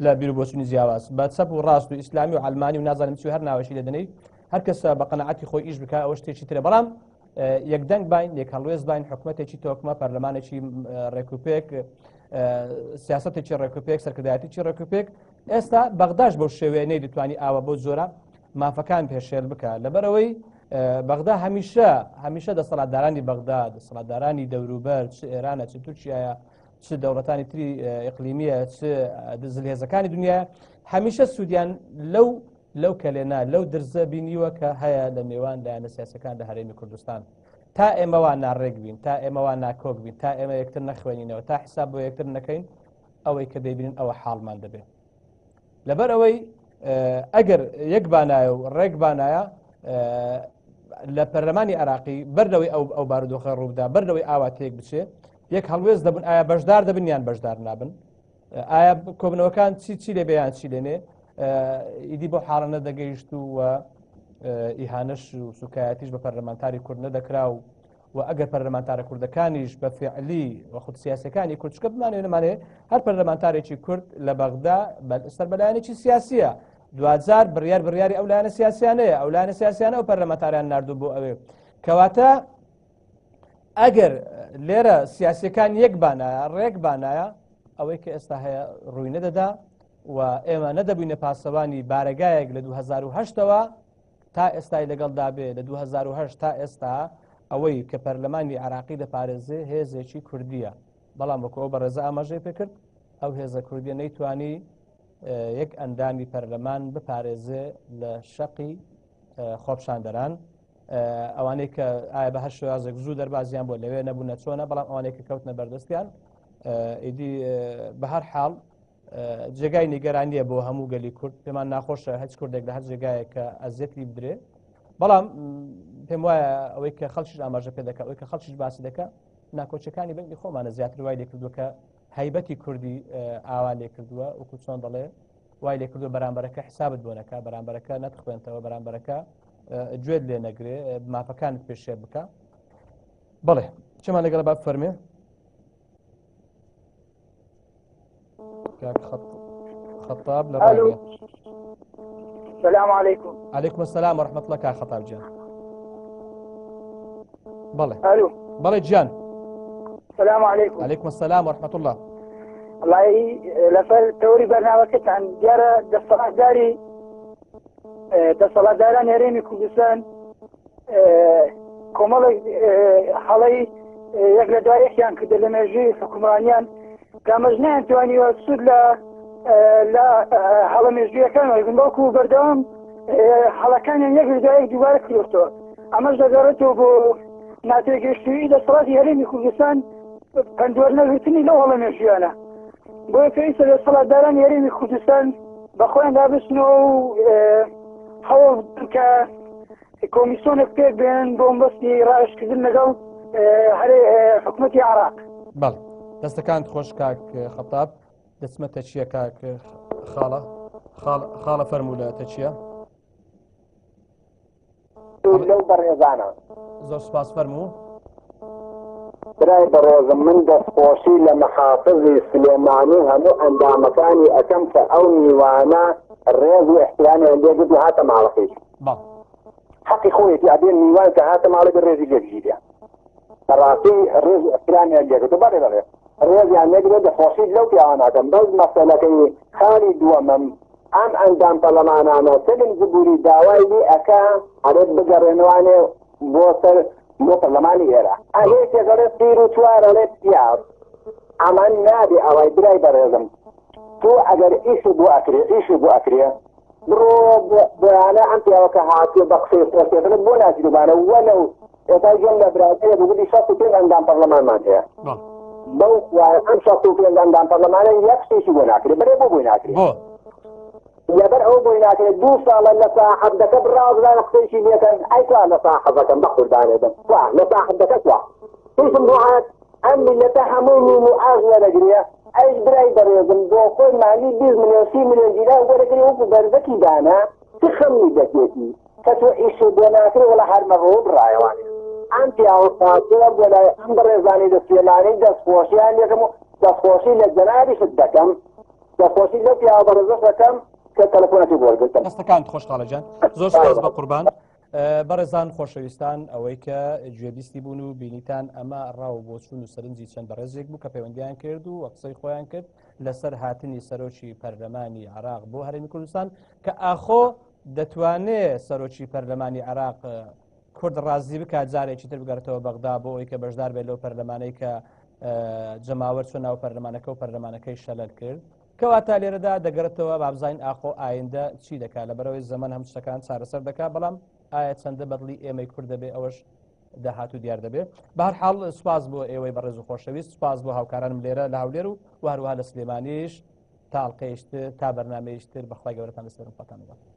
Speaker 1: لە بیر بۆچوونی جیاواز بە چەپ و ڕاست و ئیسلامی و ئەلمانی و نازانم چی هەر ناوەشی لە دەنەی هەر کەس بە قەنەعەتی خۆی ئیش بکە ئەوە شتێکی ترە بەڵام یەکدەنگ باین یەک هەڵوێز باین حکوومەتێکی تۆکمە پەرلەمانێکی ڕێکوپێک سیاستێکی ڕێکوپێک سەرکردایەتێکی ڕێکوپێک ئێستا بەغداش بەو شێوەیەی دەتوانی ئاوە بۆ زۆرە مافەکان پێشێل بکە لەبەرەوەی بەغدا هەمیشە دەسەڵاتدارانی بەغدا دەسەڵاتدارانی دەوروبەر چ ئێرانە چ تورکیایە چ دەوڵەتانی تری ئیقلیمیە چ زلهێزەکانی دنیا هەمیشە سوودیان لەو کەلێنا لەو درزە بینیوە کە هەیە لە میێوان لایەنە سیاسەکان لە هەرێمی کوردستان تا ئێمەوان ناڕێک بین تا ئێمەوان ناکۆک بین تا ئێمە یەکتر نەخوێنینەوە تا حساب بۆ یەکتر نەکەین ئەوەی کە دەیبینن ئەوە حاڵمان دەبێت لەبەر ئەوەی ئەگەر یەک بانایە و ڕێک بانایە لە پەرلەمانی عراقی بەردەوەی ئەو بارودۆخە ڕوودا بەردەوەی ئاواتەیەک بچێ یەک هەڵوێز دەبن ئایا بەشدار دەبن یان بەشدار نابن ئایا کۆبنەوەکان چی لێ بەیان چی لێنێ ئیدی بۆ حاڵەنە دەگەیشت و ئیهانەش و سوکایەتیش بە پەرلەمانتاری کورد نەدەکرا و ئەگەر پەرلەمانتارە کوردەکانیش بە فعلی و خود سیاسەکانی کوردچکە بمانێنمانێ هەر پەرلەمانتارێکی کورد لە بەغدا سەر بەلایەنێکی سیاسیە دوجار بڕیاری ئەو لایەنە سیاسیانەیە ئەو لایەنە سیاسیانە و پەرلەمانتاریان ناردوو بۆ ئەوێ کەواتە ئەگەر لێرە سیاسیەکان یەک بانایە ڕێک بانایە ئەوەی کە ئێستا هەیە ڕووی نەدەدا و ئێمە نەدەبووینە پاسەوانی بارەگایەک لە 2010ەوە تا ئێستای لەگەڵدا بێ لە 2010 تا ئێستا ئەوەی کە پەرلەمانی عراقی دەپارێزێ هێزێکی کوردیە بەڵام وەکەوە بەڕێزە ئاماژەی پێکرد ئەو هێزە کوردیە نەیتوانی یەک ئەندامی پەرلەمان بپارێزێ لە شەقی خۆپشاندەران ئەوانەی کە ئایا بە هەر شێوازێک زوو دەربازیان بۆ لەوێ نەبوونە چۆنە بەڵام ئەوانەی کە کەوتنە بەردەستیان ئیدی بە هەر حاڵ جێگای نیگەرانیە بۆ هەموو گەلی کورد پێمان ناخۆشە هیچ کوردێک لە هەر جێگایە کە ئەزیەتی بدرێ بەڵام پێم وایە ئەوەی کە خەڵکیش ئاماژە پێ دەکات ئەوەی کە خەڵکیش باسی دەکات ناکۆچەکانی بەنگی خۆمانە زیاتر وای لێ کردووە کە هەیبەتی کوردی ئاوا لێ کردووە وەکو چۆن دەڵێ وای لێ کردووە بەرامبەرەکە حسابت بۆ نەکا بەرامبەرەکە نەتخوێنتەوە بەرامبەرەکە گوێت لێ نەگرێ مافەکانت پێشێ بکە بڵێ چێمان لەگەڵ با فەرمێ خطاب للراوية.
Speaker 3: السلام عليكم.
Speaker 1: عليكم السلام ورحمة الله كا خطاب جان. بلى.
Speaker 3: الو.
Speaker 1: بلى جان.
Speaker 3: السلام عليكم.
Speaker 1: عليكم السلام ورحمة الله.
Speaker 3: الله لفر توري برنامجك عن ديارة دصلاة داران يريمي كردستان كمال حالي يقل داريخيان كده لمجي حكمرانيان كامجنان تواني والسود لا حالا مجدوية كانوا يقول باكو بردوام حالا كان يقل داريخ دوباره كلوستو اماش دارتو بو ناتيجه اشتوئي دا صلاة يريمي كردستان پندورنا ويتني لو حالا مجدويانا بو كيسا دا صلاة داران يريمي كردستان بخوان دابسنو حوض كا كوميسيون اكتير بين بومبستي رائش كذن نقل هري حكومتي عراق
Speaker 1: بله دەستەکانت خۆش کاک خەتاب دەچمە تەچیە کاک خاڵە فەرموو لە تەچیە
Speaker 2: لەو بەڕێزانە
Speaker 1: زۆر سپاس فەرموو
Speaker 2: برای بەڕێزم من دەستخۆشی لە مەحافظی سلێمانی هەموو ئەندامەکانی ئەەکەم کە ئەو میوانە ڕێز و احتیانیان لێگرت و هاتە ماڵەکەی حەقی خۆیەتی ئەبێن میوان کە هاتە ماڵەکە ڕێزی لێگیرە بەڕاستی ڕێز و احتیانیان لێگرت و بەڕێ بەڕێ ڕێزیان نەگرێت دەخۆشی لەو پیاوانەکەم بەس مەسەلەکەی خاڵی دووەمەم ئەم ئەندام پەرلەمانانە سەگن زبوری داوای لێ ئەکا هەرێت بگەڕێنەوانێ بۆ سەر بۆ پەرلەمانی ئێرە ئەهێ تێگەڵێت پیر و چوارەڵێت پیاو ئەمان نابێ ئەوای برای بەڕێزم تۆ ئەگەر ئیش بۆ ئەکرێ بڕۆ بۆیانە ئەم پیاوەکە هاتوێ بە قسەی خۆشێتن بۆ ناچیدوبانە وەلەو ئێتا گەم لە براتەیە بگوتی شەست و پێنج ئەندام پەرلەمانمان هەیە بەو ئەم 65 ئەندام پەرلەمانە یەک شتێکی بۆ ناکرێت بەرێ بۆ بۆی ناکرێت لەبەر ئەو بۆی ناکرێت 2 ساڵە لە ساحەبدەکە بڕازدان قسەیشی لێکەن ئەیتوا لە ساحەبەکەم بە قوربانێدەم لە ساحەبدەکە توا هیچم دوعات ئەم میلەتە هەمووی نیم و ئاژ وەرەگرێ ئەیش برای بەڕێزم بۆ خۆی مالی 20 ملیۆن 30 ملیۆن دیران وەرەگرێ وەکو بەرزەکی دانا چ خەمی دەکێتی کە تۆ ئیشی بۆ ناکرێ وەڵا هەرمەڕۆ بڕایەوانێ ئەم پیاوەساتوە بۆ لای ئەم بەڕێزانی دەستپێلانەی دەستخۆشییان لێکم و دەستخۆشی لە جەنابیشت دەکەم دەستخۆشی لەو پیاوە بەڕێزە دەکەم کە تەلەفۆنەکەی بۆ وەرگرتم
Speaker 1: دەستەکانت خۆشحاڵەجان زۆر سپاس بە قوربان بەڕێزان خۆشەویستان ئەوەی کە گوێبیستی بوون و بینیتان ئەمە ڕاو بۆ چوون و سەرنجی چەند بەڕێزێک بوو کە پەیوەندیان کرد و قسەی خۆیان کرد لەسەر هاتنی سەرۆکی پەرلەمانی عێراق بۆ هەرێمی کوردستان کە ئاخۆ دەتوانێت سەرۆکی پەرلەمانی عێراق کورد ڕازی بکات جارێکی تر بگەڕێتەوە بەغدا بۆ ئەوەی کە بەشدار بێت لەو پەرلەمانەی کە جەماوەر چۆن ناو پەرلەمانەکە و پەرلەمانەکەی شەلەل کرد کەواتە لێرەدا دەگەڕێتەوە بابزین ئاخۆ ئایندە چی دەکات لەبەرەوەی زەمان هەم شتەکان چارەسەر دەکات بەڵام ئایا چەندە بەدڵی ئێمەی کورد دەبێ ئەوەش داهاتوو دیار دەبێت بە هەر حاڵ سوپاس بۆ ئێوەی بەڕێز و خۆشەویست سوپاس بۆ هاوکارانم لێرە لە هەولێر و هەروەها لە سلێمانیش تا ئەڵقەیشتر تا بەرنامەیشتر بەخوای گەورەتان لەسەر خۆتان بێت.